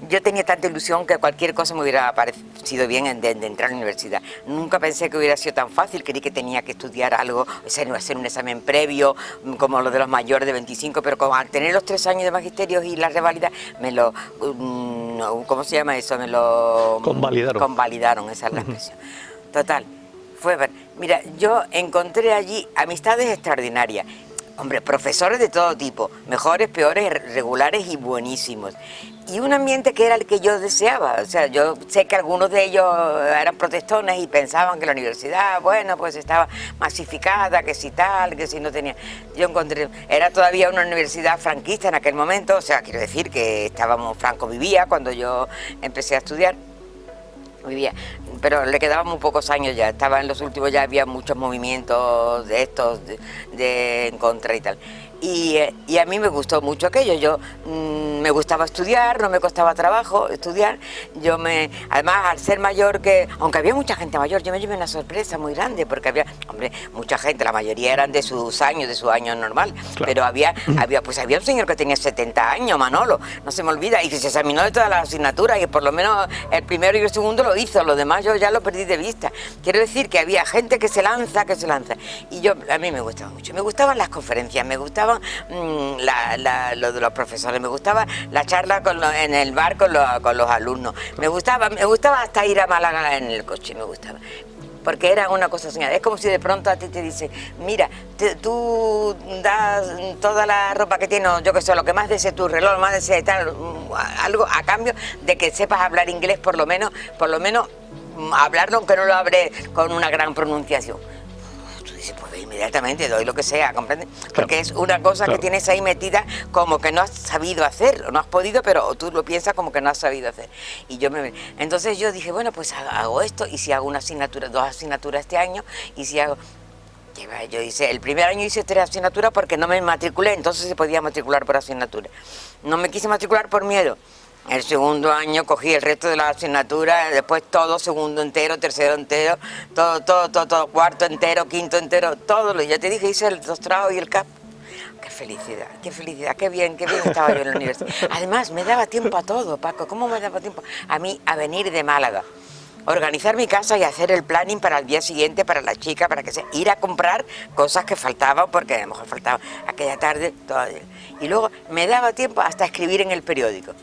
Yo tenía tanta ilusión que cualquier cosa me hubiera parecido bien de entrar a la universidad. Nunca pensé que hubiera sido tan fácil, creí que tenía que estudiar algo, hacer un examen previo, como los de los mayores de 25, pero como al tener los 3 años de magisterio y la reválida, ¿cómo se llama eso? Me lo convalidaron. Esa es la expresión. Total, Mira, yo encontré allí amistades extraordinarias. Hombre, profesores de todo tipo, mejores, peores, regulares y buenísimos. Y un ambiente que era el que yo deseaba. O sea, yo sé que algunos de ellos eran protestones y pensaban que la universidad, bueno, pues estaba masificada, que si tal, que si no tenía... Yo encontré... Era todavía una universidad franquista en aquel momento, o sea, quiero decir que Franco vivía cuando yo empecé a estudiar. Vivía, pero le quedaban muy pocos años ya, estaba en los últimos, ya había muchos movimientos de estos, de en contra y tal. Y a mí me gustó mucho aquello, yo me gustaba estudiar, no me costaba trabajo estudiar, además al ser mayor, aunque había mucha gente mayor, yo me llevé una sorpresa muy grande, porque había, hombre, mucha gente, la mayoría eran de su año normal, claro. Pero había un señor que tenía 70 años, Manolo, no se me olvida, y que se examinó de todas las asignaturas, y por lo menos el primero y el segundo lo hizo, lo demás yo ya lo perdí de vista. Quiero decir que había gente que se lanza, y a mí me gustaba mucho, me gustaban las conferencias, me gustaban lo de los profesores, me gustaba la charla en el bar con los alumnos, me gustaba hasta ir a Málaga en el coche, me gustaba. Porque era una cosa soñada, es como si de pronto a ti te dice, mira, tú das toda la ropa que tienes, yo que sé, lo que más desee tu reloj, más desee tal, algo a cambio de que sepas hablar inglés, por lo menos hablarlo aunque no lo hable con una gran pronunciación. Pues inmediatamente doy lo que sea, ¿comprendes? Porque es una cosa que tienes ahí metida como que no has sabido hacer, no has podido, pero tú lo piensas como que no has sabido hacer. Entonces yo dije, bueno, pues hago esto, y si hago una asignatura, 2 asignaturas este año, y si hago... Yo hice, el primer año hice 3 asignaturas porque no me matriculé, entonces se podía matricular por asignatura. No me quise matricular por miedo. El segundo año cogí el resto de las asignaturas, después todo, segundo entero, tercero entero, todo, cuarto entero, quinto entero, todo. Ya te dije, hice el doctorado y el CAP. Qué felicidad, qué bien estaba yo en la universidad. Además, me daba tiempo a todo, Paco. ¿Cómo me daba tiempo a mí a venir de Málaga? Organizar mi casa y hacer el planning para el día siguiente, para la chica, para que sea, ir a comprar cosas que faltaban, porque a lo mejor faltaba aquella tarde, todavía. Y luego me daba tiempo hasta escribir en el periódico.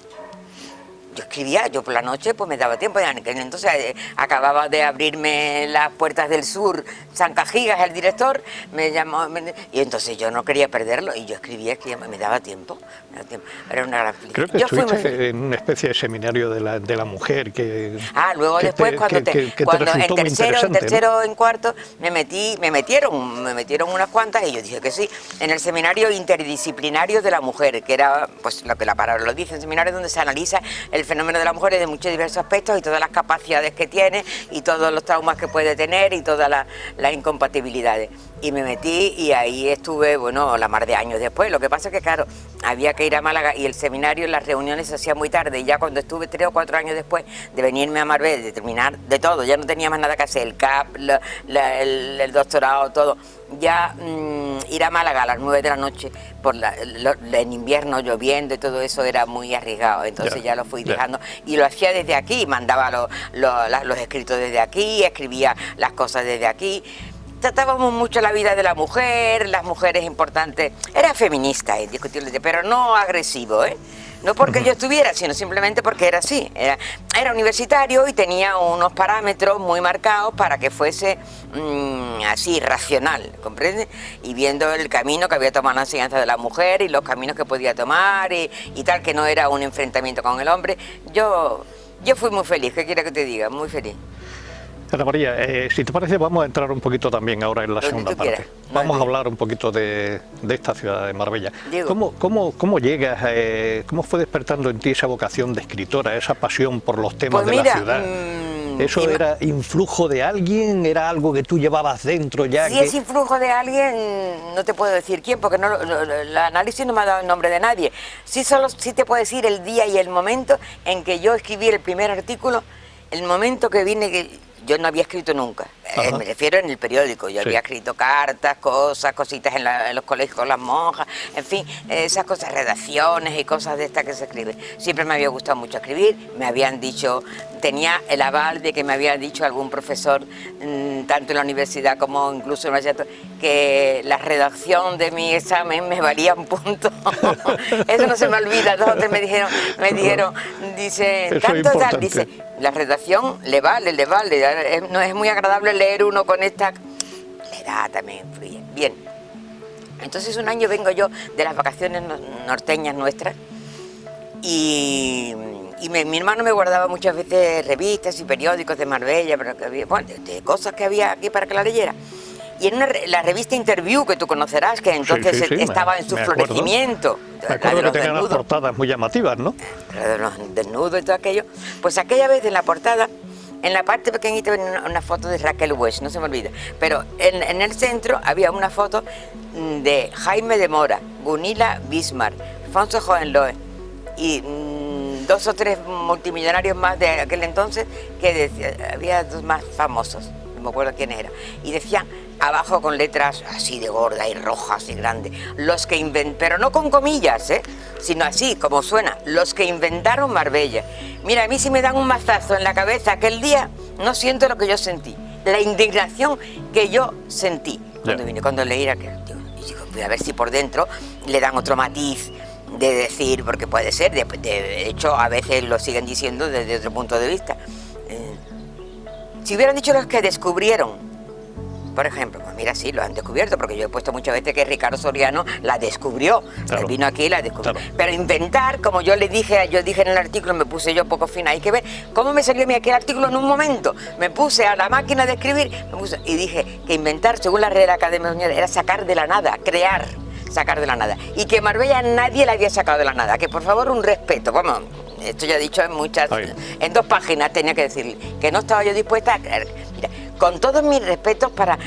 Yo escribía, yo por la noche pues me daba tiempo, entonces acababa de abrirme las puertas del sur, San Cajigas, el director, me llamó, y entonces yo no quería perderlo, y yo escribía, me daba tiempo, era una gran felicidad. Creo que estuviste en una especie de seminario de la mujer que... luego que después cuando en tercero, ¿no? En cuarto, me metieron unas cuantas, y yo dije que sí, en el seminario interdisciplinario de la mujer, que era, pues lo que la palabra lo dice, un seminario donde se analiza el fenómeno de la mujer de muchos diversos aspectos y todas las capacidades que tiene y todos los traumas que puede tener y todas las incompatibilidades. Y me metí y ahí estuve, bueno, la mar de años después. Lo que pasa es que, claro, había que ir a Málaga y el seminario, las reuniones se hacían muy tarde, y ya cuando estuve 3 o 4 años después de venirme a Marbella, de terminar de todo, ya no tenía más nada que hacer, el CAP, el doctorado, todo. Ya ir a Málaga a las 9 de la noche en invierno lloviendo y todo eso era muy arriesgado, entonces ya lo fui dejando y lo hacía desde aquí, mandaba los escritos desde aquí, escribía las cosas desde aquí. Tratábamos mucho la vida de la mujer, las mujeres importantes, era feminista, indiscutible, pero no agresivo, no porque yo estuviera, sino simplemente porque era así. Era universitario y tenía unos parámetros muy marcados para que fuese así, racional, ¿comprendes? Y viendo el camino que había tomado la enseñanza de la mujer y los caminos que podía tomar y tal, que no era un enfrentamiento con el hombre, yo fui muy feliz, ¿qué quieres que te diga? Muy feliz. Ana María, si te parece, vamos a entrar un poquito también ahora en la segunda parte. Vamos a hablar un poquito de esta ciudad de Marbella. ¿Cómo llegas, cómo fue despertando en ti esa vocación de escritora, esa pasión por los temas de la ciudad? ¿Eso era influjo de alguien? ¿Era algo que tú llevabas dentro ya? Si es influjo de alguien, no te puedo decir quién, porque el análisis no me ha dado el nombre de nadie. Sí te puedo decir el día y el momento en que yo escribí el primer artículo, el momento que vine... Yo no había escrito nunca, me refiero en el periódico, yo había escrito cartas, cositas en los colegios con las monjas, en fin, esas cosas, redacciones y cosas de estas que se escriben. Siempre me había gustado mucho escribir, me habían dicho tenía el aval de que me había dicho algún profesor, tanto en la universidad como incluso en el bachillerato, que la redacción de mi examen me valía un punto. Eso no se me olvida. Dos o tres me dijeron, dice, eso tanto es tal, dice, la redacción le vale, no es muy agradable leer uno con esta... La edad también influye. Bien, entonces un año vengo yo de las vacaciones norteñas nuestras y mi hermano me guardaba muchas veces revistas y periódicos de Marbella, pero que había, bueno, de cosas que había aquí para que la leyera. Y en la revista Interview, que tú conocerás, que entonces estaba en su florecimiento. Me acuerdo que tenía unas portadas muy llamativas, ¿no? De los desnudos y todo aquello. Pues aquella vez en la portada, en la parte pequeñita venía una foto de Raquel Welch, no se me olvida. Pero en el centro había una foto de Jaime de Mora, Gunilla Bismarck, Alfonso Hohenlohe y 2 o 3 multimillonarios más de aquel entonces, que decía, había 2 más famosos, no me acuerdo quién era, y decían abajo con letras así de gordas y rojas y grandes, los que inventaron, pero no con comillas, sino así como suena, los que inventaron Marbella. Mira, a mí si me dan un mazazo en la cabeza aquel día, no siento lo que yo sentí, la indignación que yo sentí cuando leí aquel tío. Y digo, voy a ver si por dentro le dan otro matiz de decir, porque puede ser, de hecho a veces lo siguen diciendo desde otro punto de vista. Si hubieran dicho los que descubrieron, por ejemplo, pues mira, sí, lo han descubierto, porque yo he puesto muchas veces que Ricardo Soriano la descubrió, él vino aquí y la descubrió. Pero inventar, como yo dije en el artículo, me puse yo poco fina, hay que ver cómo me salió a mí aquel artículo en un momento. Me puse a la máquina de escribir, y dije que inventar, según la Real Academia Española, era sacar de la nada, crear. Sacar de la nada, y que Marbella nadie la había sacado de la nada, que por favor un respeto, vamos, esto ya he dicho en 2 páginas tenía que decir que no estaba yo dispuesta a creer. Mira, con todos mis respetos para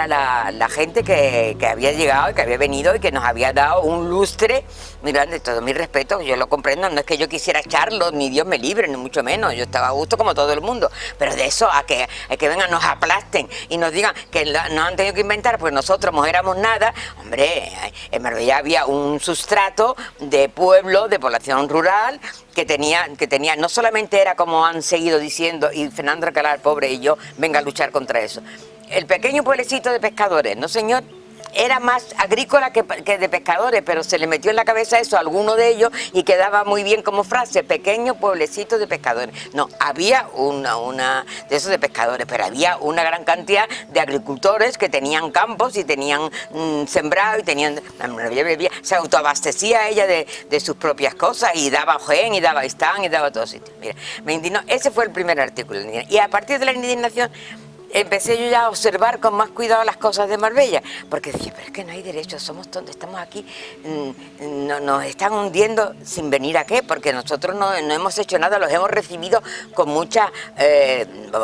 la gente que había llegado y que había venido y que nos había dado un lustre muy grande, todos mis respetos, yo lo comprendo, no es que yo quisiera echarlo, ni Dios me libre, ni mucho menos, yo estaba a gusto como todo el mundo, pero de eso a que vengan, nos aplasten y nos digan que nos han tenido que inventar porque nosotros no éramos nada, hombre, en Marbella había un sustrato de pueblo, de población rural, que tenía, no solamente era como han seguido diciendo, y Fernando Alcalá, el pobre, y yo, venga a luchar contra eso. El pequeño pueblecito de pescadores, ¿no, señor? Era más agrícola que de pescadores, pero se le metió en la cabeza eso a alguno de ellos y quedaba muy bien como frase, pequeño pueblecito de pescadores. No, había una de esos de pescadores, pero había una gran cantidad de agricultores que tenían campos y tenían sembrado y tenían, se autoabastecía ella de sus propias cosas y daba Ojén y daba Istán y daba todo sitio. Mira, me indignó, ese fue el primer artículo. Y a partir de la indignación empecé yo ya a observar con más cuidado las cosas de Marbella, porque decía, pero es que no hay derechos, somos tontos, estamos aquí, nos están hundiendo sin venir a qué, porque nosotros no hemos hecho nada, los hemos recibido con mucha,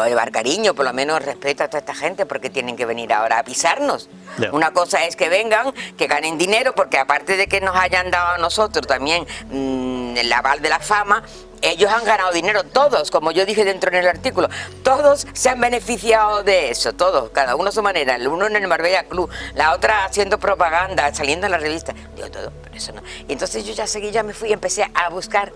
llevar cariño, por lo menos respeto a toda esta gente, porque tienen que venir ahora a pisarnos. Una cosa es que vengan, que ganen dinero, porque aparte de que nos hayan dado a nosotros también el aval de la fama, ellos han ganado dinero, todos, como yo dije dentro en el artículo, todos se han beneficiado de eso, todos, cada uno a su manera, el uno en el Marbella Club, la otra haciendo propaganda, saliendo en la revista, digo todo, pero eso no. Y entonces yo ya me fui y empecé a buscar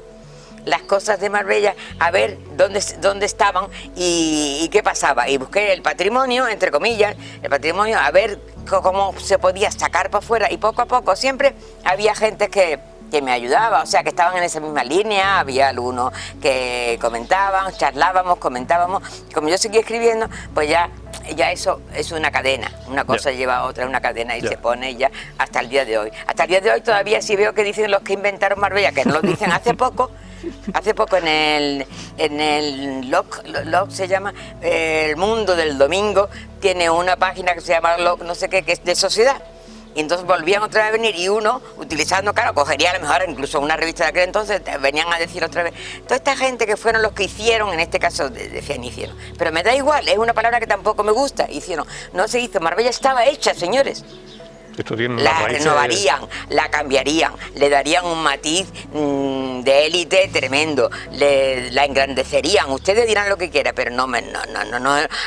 las cosas de Marbella, a ver dónde estaban y qué pasaba, y busqué el patrimonio, entre comillas, el patrimonio, a ver cómo se podía sacar para afuera, y poco a poco siempre había gente que me ayudaba, o sea, que estaban en esa misma línea, había algunos que comentaban, charlábamos, comentábamos, como yo seguía escribiendo, pues ya eso es una cadena, una cosa lleva a otra, una cadena y se pone ya hasta el día de hoy. Hasta el día de hoy todavía sí veo que dicen los que inventaron Marbella, que no lo dicen hace poco en el Log se llama, El Mundo del Domingo, tiene una página que se llama Log no sé qué, que es de sociedad. Y entonces volvían otra vez a venir y uno, utilizando, claro, cogería a lo mejor incluso una revista de aquel entonces, venían a decir otra vez, toda esta gente que fueron los que hicieron, en este caso decían hicieron, pero me da igual, es una palabra que tampoco me gusta, hicieron, no se hizo, Marbella estaba hecha, señores. Esto tiene la unas raíces- renovarían, la cambiarían, le darían un matiz de élite tremendo, la engrandecerían. Ustedes dirán lo que quieran, pero no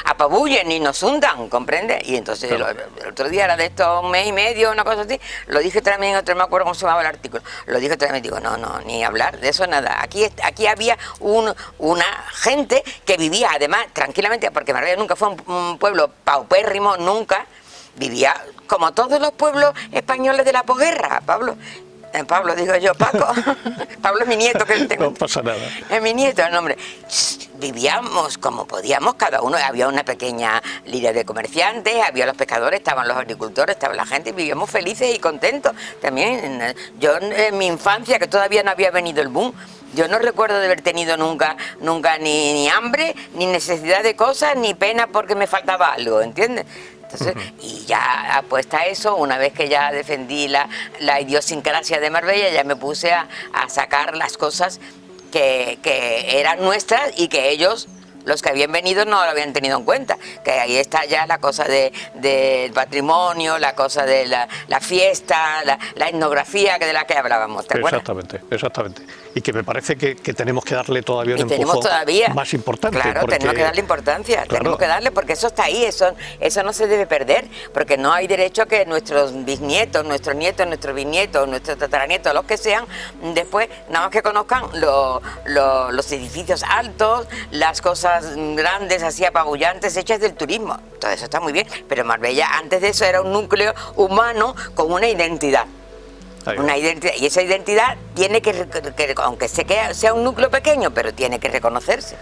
apabullen ni nos hundan, ¿comprende? Y entonces Claro. el otro día, era de estos un mes y medio, una cosa así, lo dije también, no me acuerdo cómo se llamaba el artículo, lo dije también, digo, no, ni hablar de eso, nada. Aquí había una gente que vivía además tranquilamente, porque Marbella nunca fue un pueblo paupérrimo, nunca. Vivía como todos los pueblos españoles de la posguerra, Pablo. Pablo, digo yo, Paco. Pablo es mi nieto, que tengo. No pasa nada. Es mi nieto el nombre. Vivíamos como podíamos, cada uno. Había una pequeña línea de comerciantes, había los pescadores, estaban los agricultores, estaba la gente, y vivíamos felices y contentos. También, yo en mi infancia, que todavía no había venido el boom, yo no recuerdo de haber tenido nunca ni hambre, ni necesidad de cosas, ni pena porque me faltaba algo, ¿entiendes? Entonces, y ya apuesta a eso, una vez que ya defendí la idiosincrasia de Marbella, ya me puse a sacar las cosas que eran nuestras y que ellos, los que habían venido, no lo habían tenido en cuenta. Que ahí está ya la cosa del patrimonio, la cosa de la fiesta, la etnografía de la que hablábamos, ¿te acuerdas? Exactamente. Y que me parece que tenemos que darle todavía un tenemos empujón todavía, más importante. claro, porque, tenemos que darle importancia, claro, tenemos que darle, porque eso está ahí, eso no se debe perder, porque no hay derecho que nuestros bisnietos, nuestros nietos, nuestros bisnietos, nuestros tataranietos, los que sean, después nada más que conozcan los edificios altos, las cosas grandes, así apabullantes, hechas del turismo. Todo eso está muy bien, pero Marbella antes de eso era un núcleo humano con una identidad. Una identidad, y esa identidad tiene que aunque sea un núcleo pequeño, pero tiene que reconocerse.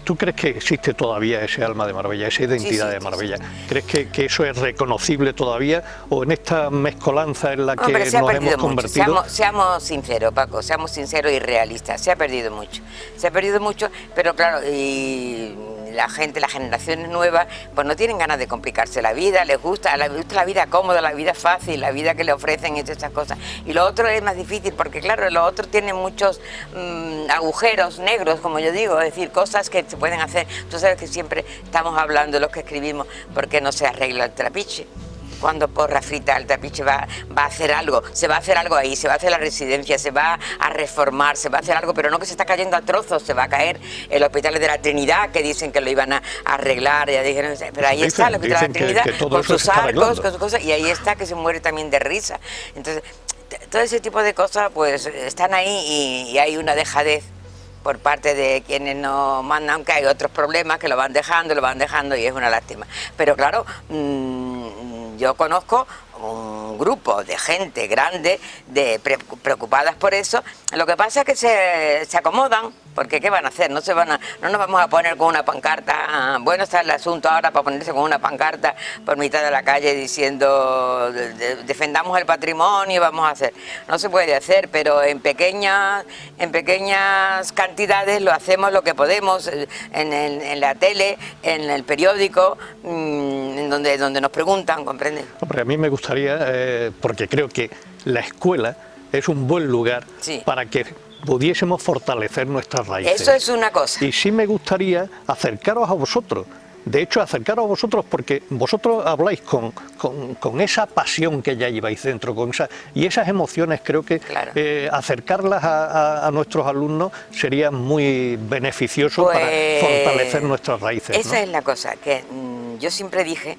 ¿Tú crees que existe todavía ese alma de Marbella, esa identidad de Marbella? ¿Crees que eso es reconocible todavía, o en esta mezcolanza en la que Hombre, nos hemos convertido? Seamos sinceros, Paco, seamos sinceros y realistas. Se ha perdido mucho, pero claro, y la gente, las generaciones nuevas, pues no tienen ganas de complicarse la vida, les gusta la vida cómoda, la vida fácil, la vida que le ofrecen y todas esas cosas. Y lo otro es más difícil, porque claro, lo otro tiene muchos agujeros negros, como yo digo, es decir, cosas que se pueden hacer. Tú sabes que siempre estamos hablando, los que escribimos, ¿por qué no se arregla el trapiche? Cuando Porra Frita el trapiche va a hacer algo, se va a hacer algo ahí, se va a hacer la residencia, se va a reformar, se va a hacer algo, pero no que se está cayendo a trozos, se va a caer el Hospital de la Trinidad, que dicen que lo iban a arreglar, ya dijeron, pero ahí está el Hospital de la Trinidad, con sus arcos, con sus cosas, y ahí está, que se muere también de risa. Entonces, todo ese tipo de cosas pues están ahí, y hay una dejadez por parte de quienes nos mandan, que hay otros problemas que lo van dejando y es una lástima. Pero claro, yo conozco un grupo de gente grande preocupadas por eso. Lo que pasa es que se acomodan, porque ¿qué van a hacer? No nos vamos a poner con una pancarta. Bueno, está el asunto ahora para ponerse con una pancarta por mitad de la calle diciendo defendamos el patrimonio, vamos a hacer. No se puede hacer, pero en pequeñas cantidades lo hacemos lo que podemos, en la tele, en el periódico, en donde nos preguntan, ¿comprenden? Hombre, a mí me gustaría, porque creo que la escuela es un buen lugar para que pudiésemos fortalecer nuestras raíces. Eso es una cosa. Y sí me gustaría acercaros a vosotros. De hecho, acercaros a vosotros, porque vosotros habláis con esa pasión que ya lleváis dentro, y esas emociones. Creo que claro, acercarlas a nuestros alumnos sería muy beneficioso para fortalecer nuestras raíces. Esa es la cosa, que yo siempre dije,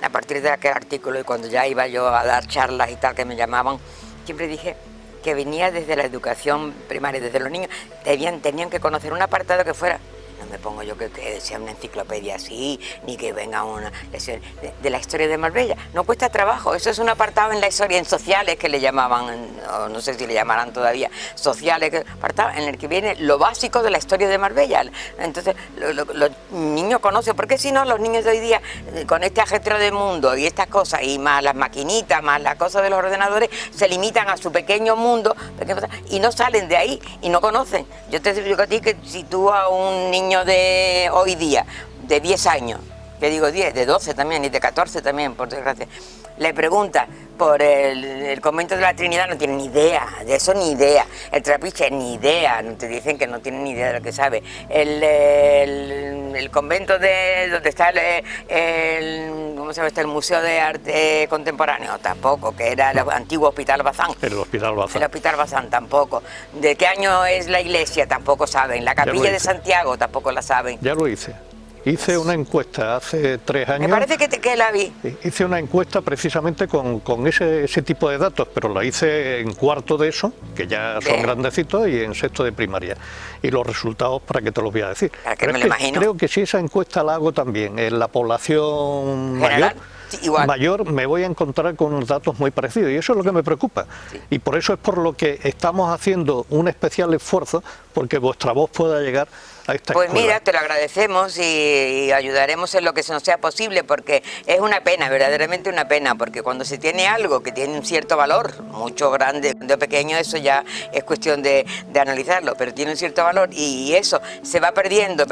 a partir de aquel artículo y cuando ya iba yo a dar charlas y tal, que me llamaban, siempre dije que venía desde la educación primaria, desde los niños, tenían que conocer un apartado que fuera, no me pongo yo que sea una enciclopedia así, ni que venga una lección de la historia de Marbella. No cuesta trabajo, eso es un apartado en la historia, en sociales que le llamaban, o no sé si le llamarán todavía, sociales, apartado en el que viene lo básico de la historia de Marbella. Entonces los niños conocen, porque si no, los niños de hoy día, con este ajetreo del mundo y estas cosas, y más las maquinitas, más las cosas de los ordenadores, se limitan a su pequeño mundo y no salen de ahí y no conocen. Yo te digo a ti que si tú a un niño de hoy día, de 10 años, que digo 10, de 12 también, y de 14 también, por desgracia, le pregunta por el convento de la Trinidad, no tiene ni idea, de eso ni idea, el trapiche ni idea, te dicen que no tienen ni idea de lo que sabe, el convento de donde está ¿cómo ¿cómo se llama este? El Museo de Arte Contemporáneo, tampoco, que era el antiguo Hospital Bazán. El Hospital Bazán. El Hospital Bazán, tampoco. ¿De qué año es la iglesia? Tampoco saben. La Capilla de Santiago, tampoco la saben. Ya lo hice. Hice una encuesta hace 3 años. Me parece que la vi. Hice una encuesta precisamente con ese tipo de datos, pero la hice en cuarto de eso, que ya son grandecitos, y en sexto de primaria. Y los resultados, ¿para qué te los voy a decir? Para que me lo imagino. Creo que si esa encuesta la hago también en la población general, mayor, me voy a encontrar con unos datos muy parecidos, y eso es lo que me preocupa. Sí. Y por eso es por lo que estamos haciendo un especial esfuerzo, porque vuestra voz pueda llegar a esta Pues escuela. mira, te lo agradecemos y ayudaremos en lo que nos sea posible, porque es una pena, verdaderamente una pena, porque cuando se tiene algo que tiene un cierto valor, mucho grande o pequeño, eso ya es cuestión de analizarlo, pero tiene un cierto valor y eso se va perdiendo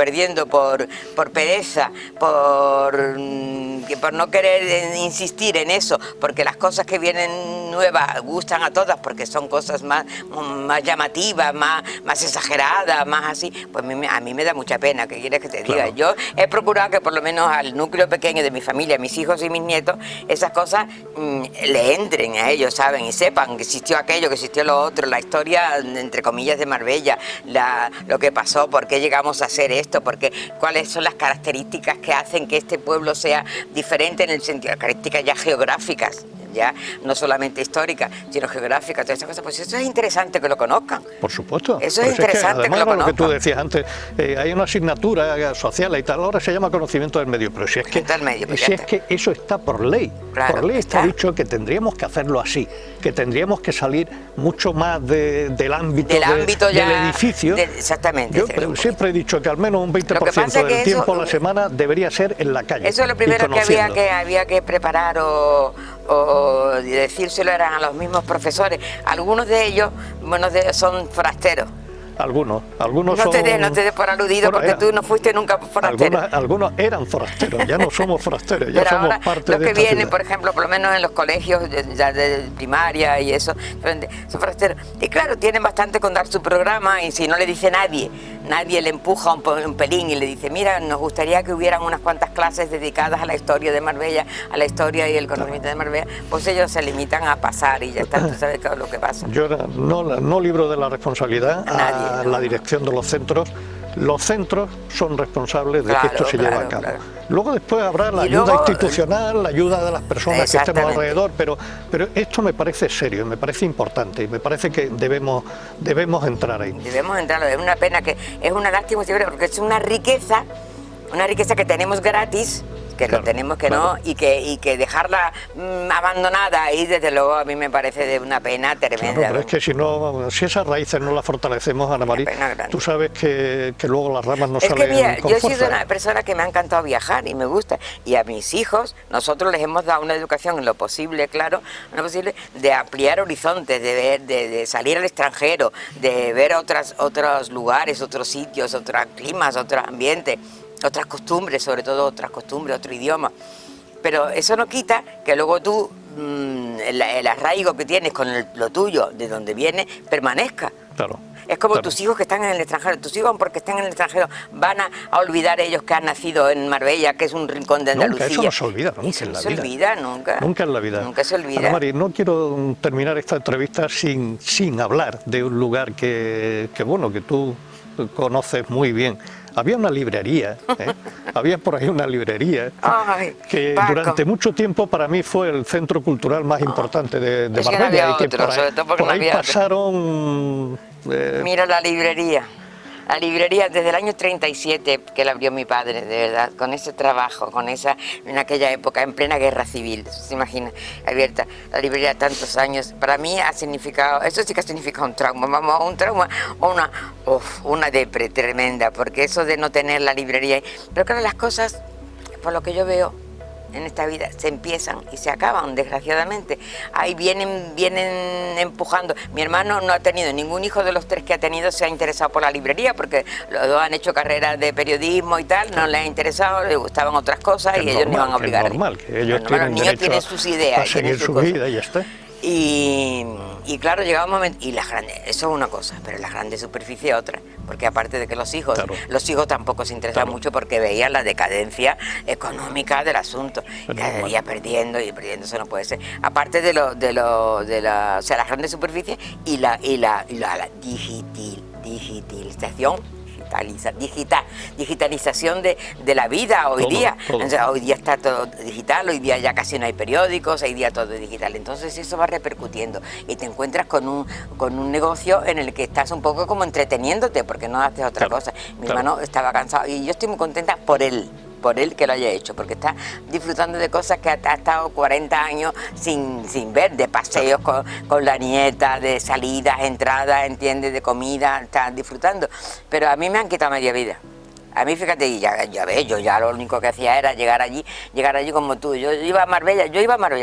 por pereza, por no querer insistir en eso, porque las cosas que vienen nuevas gustan a todas, porque son cosas más llamativas, más exageradas, más así, pues a mí me da mucha pena, ¿qué quieres que te diga? Claro. Yo he procurado que por lo menos al núcleo pequeño de mi familia, mis hijos y mis nietos, esas cosas le entren a ellos, ¿saben? Y sepan que existió aquello, que existió lo otro, la historia, entre comillas, de Marbella, lo que pasó, por qué llegamos a hacer esto, cuáles son las características que hacen que este pueblo sea diferente en el sentido, características ya geográficas, ya no solamente históricas, sino geográficas, todas esas cosas. Pues eso es interesante que lo conozcan. Por supuesto. Eso es Pues interesante que además lo era lo que tú conozcan. decías antes, hay una asignatura social y tal, ahora se llama conocimiento del medio, pero si es que, Del medio, pues si ya es está. que eso está por ley. Claro, por ley está está. dicho que tendríamos que hacerlo así, que tendríamos que salir mucho más del ámbito, ya, del edificio. Exactamente. Yo siempre he dicho que al menos un 20% pasa es que del tiempo a eso- la semana debería ser en la calle. Eso es lo y primero que conociendo. había que preparar o decírselo eran a los mismos profesores. Algunos de ellos, son forasteros. Algunos No son... te des por aludido, Bueno, porque tú no fuiste nunca forastero. Algunos eran forasteros, ya no somos forasteros, ya Pero somos ahora parte los de que esta vienen, ciudad. por ejemplo, por lo menos en los colegios de primaria y eso, son forasteros. Y claro, tienen bastante con dar su programa, y si no le dice nadie le empuja un pelín y le dice, mira, nos gustaría que hubieran unas cuantas clases dedicadas a la historia de Marbella, a la historia y el conocimiento de Marbella, pues ellos se limitan a pasar y ya está, tú sabes qué es lo que pasa. Yo no libro de la responsabilidad a Nadie, no. la dirección de los centros. Los centros son responsables de que Claro, esto se lleve a claro, cabo. claro. Luego después habrá la Y ayuda luego, institucional, la ayuda de las personas que estemos Exactamente. alrededor, pero esto me parece serio, me parece importante y me parece que debemos entrar ahí. Debemos entrarlo, es una pena, es una lástima siempre, porque es una riqueza que tenemos gratis, que Claro, lo tenemos que claro. no, y que dejarla abandonada ahí, desde luego, a mí me parece de una pena Claro, tremenda. pero es que si esas raíces no las fortalecemos, Ana María, pena grande. tú sabes que luego las ramas no Es que salen mira, con yo he sido fuerza. una persona que me ha encantado viajar y me gusta, y a mis hijos nosotros les hemos dado una educación en lo posible, claro, en lo posible, de ampliar horizontes, de ver, de salir al extranjero, de ver otros lugares, otros sitios, otros climas, otros ambientes, otras costumbres, sobre todo otras costumbres, otro idioma. Pero eso no quita que luego tú, el arraigo que tienes con lo tuyo, de donde viene, permanezca. Claro. Es como claro. tus hijos que están en el extranjero. Tus hijos, porque están en el extranjero, van a olvidar ellos que han nacido en Marbella, que es un rincón de Andalucía. Nunca, eso no se olvida, nunca Eso en no la se vida. olvida, nunca. Nunca en la vida. Nunca se olvida. Ana María, no quiero terminar esta entrevista sin hablar de un lugar que tú conoces muy bien. Había una librería, había por ahí una librería Ay, que Paco. durante mucho tiempo para mí fue el centro cultural más importante de Es que no Marbella, había y que otro, sobre todo porque por no ahí había otro. pasaron Mira la librería. La librería desde el año 37 que la abrió mi padre, de verdad, con ese trabajo, en aquella época, en plena guerra civil, se imagina, abierta la librería tantos años. Para mí ha significado, eso sí que ha significado un trauma, vamos, un trauma o una depre tremenda, porque eso de no tener la librería. Pero claro, las cosas, por lo que yo veo en esta vida, se empiezan y se acaban, desgraciadamente. Ahí vienen empujando. Mi hermano no ha tenido, ningún hijo de los 3 que ha tenido se ha interesado por la librería, porque los 2 han hecho carreras de periodismo y tal, no les ha interesado, les gustaban otras cosas y ellos no iban a obligar. Es normal, que ellos Los tienen niños derecho tienen sus ideas, a seguir tienen su cosas. vida y ya está. Y Y claro, llegaba un momento, y las grandes, eso es una cosa, pero las grandes superficies otra, porque aparte de que los hijos tampoco se interesaban mucho porque veían la decadencia económica del asunto, cada día perdiendo y perdiendo, eso no puede ser. Aparte de o sea, las grandes superficies y la digitalización de la vida hoy día. O sea, hoy día está todo digital, hoy día ya casi no hay periódicos, hoy día todo es digital. Entonces eso va repercutiendo y te encuentras con un negocio en el que estás un poco como entreteniéndote porque no haces otra cosa. Mi hermano estaba cansado y yo estoy muy contenta por él que lo haya hecho, porque está disfrutando de cosas que ha estado 40 años sin ver, de paseos con la nieta, de salidas, entradas, ¿entiendes?, de comida, está disfrutando. Pero a mí me han quitado media vida. A mí, fíjate, y ya ves, yo ya lo único que hacía era llegar allí como tú. Yo iba a Marbella,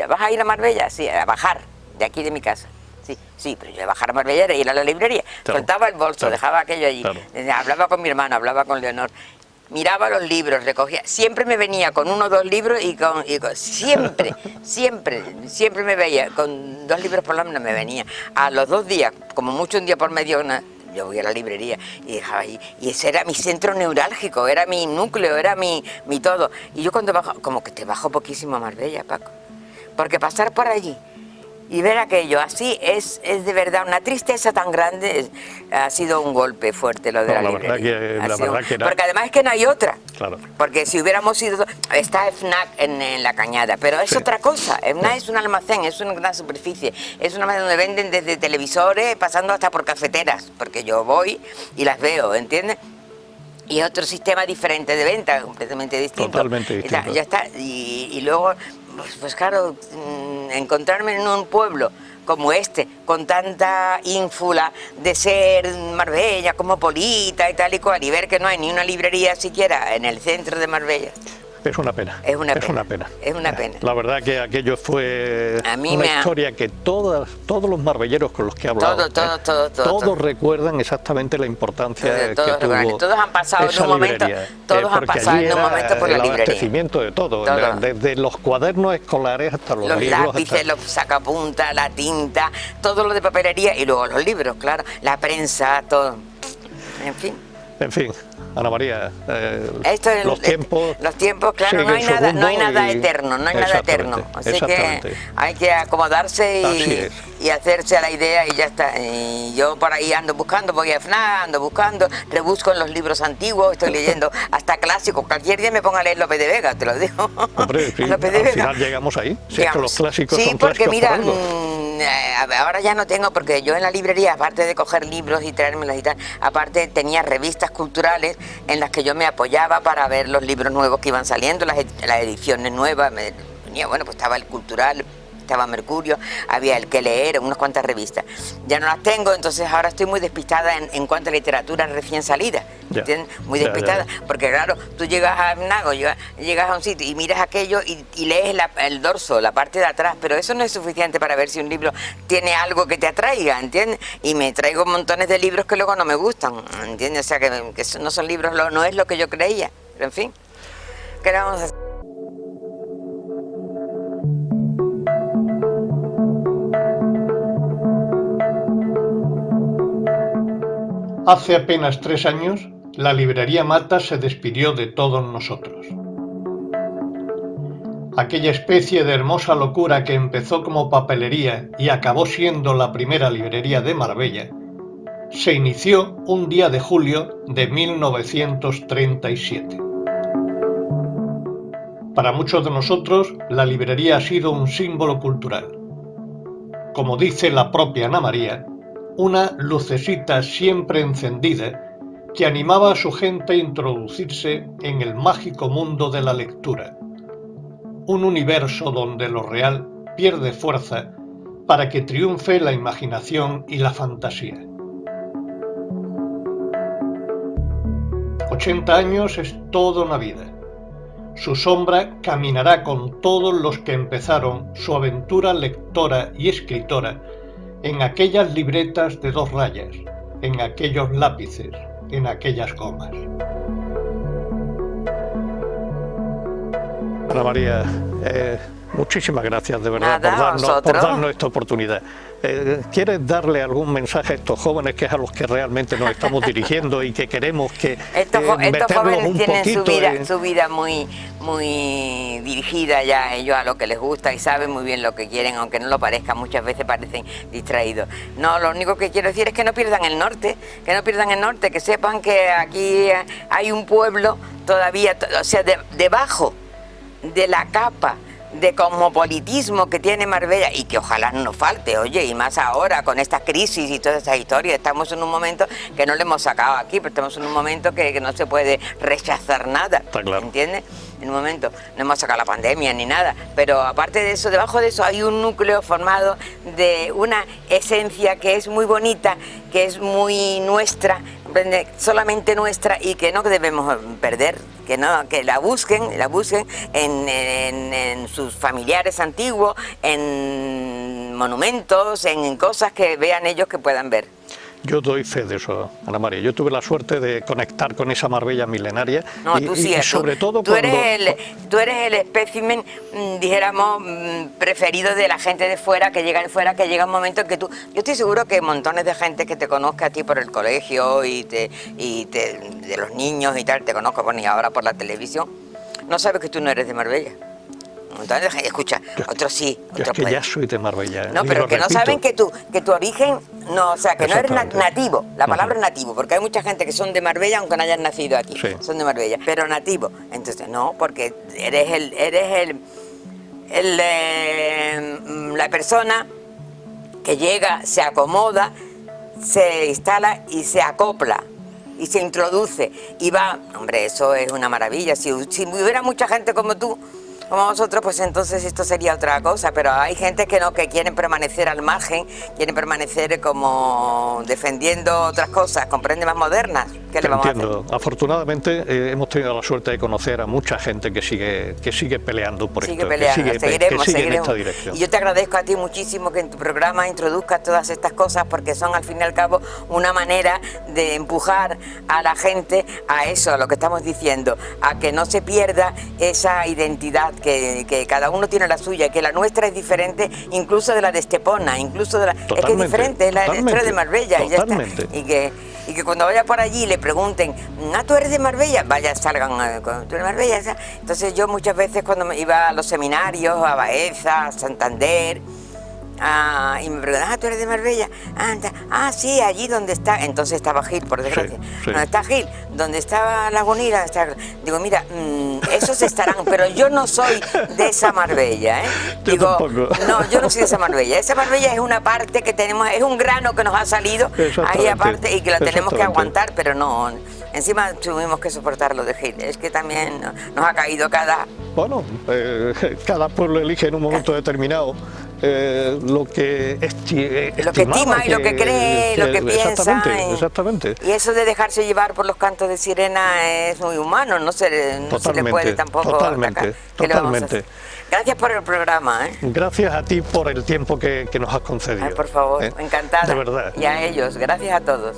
¿vas a ir a Marbella? Sí, a bajar, de aquí de mi casa. Sí, pero yo iba a bajar a Marbella era ir a la librería, soltaba el bolso, dejaba aquello allí, hablaba con mi hermano, hablaba con Leonor, miraba los libros, recogía, siempre me venía con 1 o 2 libros siempre me veía, con 2 libros por lo menos me venía. A los 2 días, como mucho un día por medio, yo voy a la librería y dejaba allí, y ese era mi centro neurálgico, era mi núcleo, era mi todo. Y yo cuando bajo, como que te bajo poquísimo a Marbella, Paco, porque pasar por allí y ver aquello así es de verdad una tristeza tan grande. Ha sido un golpe fuerte lo de la librería. Porque además es que no hay otra. Claro. Porque si hubiéramos ido... Está FNAC en la Cañada, pero es otra cosa. FNAC es un almacén, es una gran superficie. Es un almacén donde venden desde televisores, pasando hasta por cafeteras. Porque yo voy y las veo, ¿entiendes? Y otro sistema diferente de venta, completamente distinto. Totalmente distinto. Ya está. Y luego, pues claro, encontrarme en un pueblo como este, con tanta ínfula de ser Marbella, cosmopolita y tal y cual, y ver que no hay ni una librería siquiera en el centro de Marbella. Es una pena. Es una pena. La verdad que aquello fue una historia que todos los marbelleros con los que he hablado, todos recuerdan exactamente la importancia que tuvo. Todos han pasado en un momento, por la librería. El abastecimiento de todo. Desde los cuadernos escolares hasta los libros. Los lápices, los sacapuntas, la tinta, todo lo de papelería y luego los libros, claro, la prensa, todo. En fin, Ana María, los tiempos, claro, no hay nada eterno, así que hay que acomodarse y hacerse a la idea y ya está. Y yo por ahí ando buscando, voy a FNAC, ando buscando, rebusco en los libros antiguos, estoy leyendo hasta clásicos, cualquier día me pongo a leer Lope de Vega, te lo digo. Hombre, sí, al final llegamos ahí, si es que los clásicos son clásicos. Sí, porque mira, ahora ya no tengo, porque yo en la librería, aparte de coger libros y traérmelos y tal, aparte tenía revistas culturales en las que yo me apoyaba para ver los libros nuevos que iban saliendo, las ediciones nuevas. Bueno, pues estaba el Cultural, estaba Mercurio, había el Que Leer, unas cuantas revistas. Ya no las tengo, entonces ahora estoy muy despistada en cuanto a literatura recién salida, ¿entiendes? Muy despistada, porque claro, tú llegas a Nago, llegas a un sitio y miras aquello y lees el dorso, la parte de atrás, pero eso no es suficiente para ver si un libro tiene algo que te atraiga, ¿entiendes? Y me traigo montones de libros que luego no me gustan, ¿entiendes? O sea, que no son libros, no es lo que yo creía, pero en fin, ¿qué le vamos a hacer? Hace apenas 3 años, la librería Mata se despidió de todos nosotros. Aquella especie de hermosa locura que empezó como papelería y acabó siendo la primera librería de Marbella, se inició un día de julio de 1937. Para muchos de nosotros, la librería ha sido un símbolo cultural. Como dice la propia Ana María, una lucecita siempre encendida que animaba a su gente a introducirse en el mágico mundo de la lectura, un universo donde lo real pierde fuerza para que triunfe la imaginación y la fantasía. 80 años es toda una vida. Su sombra caminará con todos los que empezaron su aventura lectora y escritora en aquellas libretas de 2 rayas, en aquellos lápices, en aquellas gomas. Ana María, muchísimas gracias de verdad por darnos esta oportunidad. ¿Quieres darle algún mensaje a estos jóvenes, que es a los que realmente nos estamos dirigiendo y que queremos que estos meterlos jóvenes un tienen poquito su vida muy dirigida ya a ellos, a lo que les gusta, y saben muy bien lo que quieren, aunque no lo parezca, muchas veces parecen distraídos. No, lo único que quiero decir es que no pierdan el norte, que sepan que aquí hay un pueblo todavía, o sea, debajo de la capa de cosmopolitismo que tiene Marbella, y que ojalá no nos falte, oye, y más ahora con esta crisis y toda esa historia. Estamos en un momento que no le hemos sacado aquí, pero estamos en un momento que no se puede rechazar nada, claro. ¿Entiendes? En un momento no hemos sacado la pandemia ni nada, pero aparte de eso, debajo de eso hay un núcleo formado de una esencia que es muy bonita, que es muy nuestra, solamente nuestra, y que no debemos perder, que la busquen en sus familiares antiguos, en monumentos, en cosas que vean ellos que puedan ver. Yo doy fe de eso, Ana María. Yo tuve la suerte de conectar con esa Marbella milenaria. No, tú sí, y sobre todo tú eres el espécimen, dijéramos, preferido de la gente de fuera, que llega un momento en que yo estoy seguro que montones de gente que te conozca a ti por el colegio de los niños y tal, te conozco, bueno, y ahora por la televisión, no sabe que tú no eres de Marbella. Montones de gente, escucha, otros sí, otros es que ya soy de Marbella. No, pero que no saben que tu origen, no, o sea, que no eres nativo. La palabra es nativo, porque hay mucha gente que son de Marbella aunque no hayan nacido aquí, sí. Son de Marbella, pero nativo. Entonces no, porque eres la persona que llega, se acomoda, se instala y se acopla y se introduce y va. Hombre, eso es una maravilla. Si hubiera mucha gente como tú, como vosotros, pues entonces esto sería otra cosa, pero hay gente que no, que quieren permanecer al margen, quieren permanecer como defendiendo otras cosas, comprende, más modernas. ¿Qué le vamos a hacer? Afortunadamente hemos tenido la suerte de conocer a mucha gente que sigue peleando por esto, seguiremos. que sigue en esta dirección. Y yo te agradezco a ti muchísimo que en tu programa introduzcas todas estas cosas, porque son al fin y al cabo una manera de empujar a la gente a eso, a lo que estamos diciendo, a que no se pierda esa identidad, que cada uno tiene la suya, que la nuestra es diferente incluso de la de Estepona, incluso de la, es que es diferente, es la historia de Marbella, y ya está. Y que cuando vaya por allí le pregunten, ¿tú eres de Marbella? Vaya, salgan, ¿tú eres de Marbella? Entonces yo muchas veces cuando me iba a los seminarios, a Baeza, a Santander, y me preguntan, ¿tú eres de Marbella? Sí, allí donde está, entonces estaba Gil, por desgracia. Sí. ¿Dónde está Gil? ¿Dónde estaba Lagunira? Digo, mira, esos estarán, pero yo no soy de esa Marbella, ¿eh? Digo, no, yo no soy de esa Marbella. Esa Marbella es una parte que tenemos, es un grano que nos ha salido ahí aparte y que la tenemos que aguantar, pero no. Encima tuvimos que soportar lo de Gil. Es que también nos ha caído cada... Bueno, cada pueblo elige en un momento determinado lo que estima y lo que cree, lo que piensa. Exactamente. Y eso de dejarse llevar por los cantos de sirena es muy humano, no se le puede tampoco atacar. Totalmente. Gracias por el programa. Gracias a ti por el tiempo que nos has concedido. Ay, por favor, encantada. De verdad. Y a ellos, gracias a todos.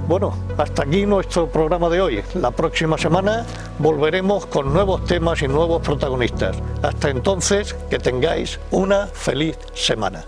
Bueno, hasta aquí nuestro programa de hoy. La próxima semana volveremos con nuevos temas y nuevos protagonistas. Hasta entonces, que tengáis una feliz semana.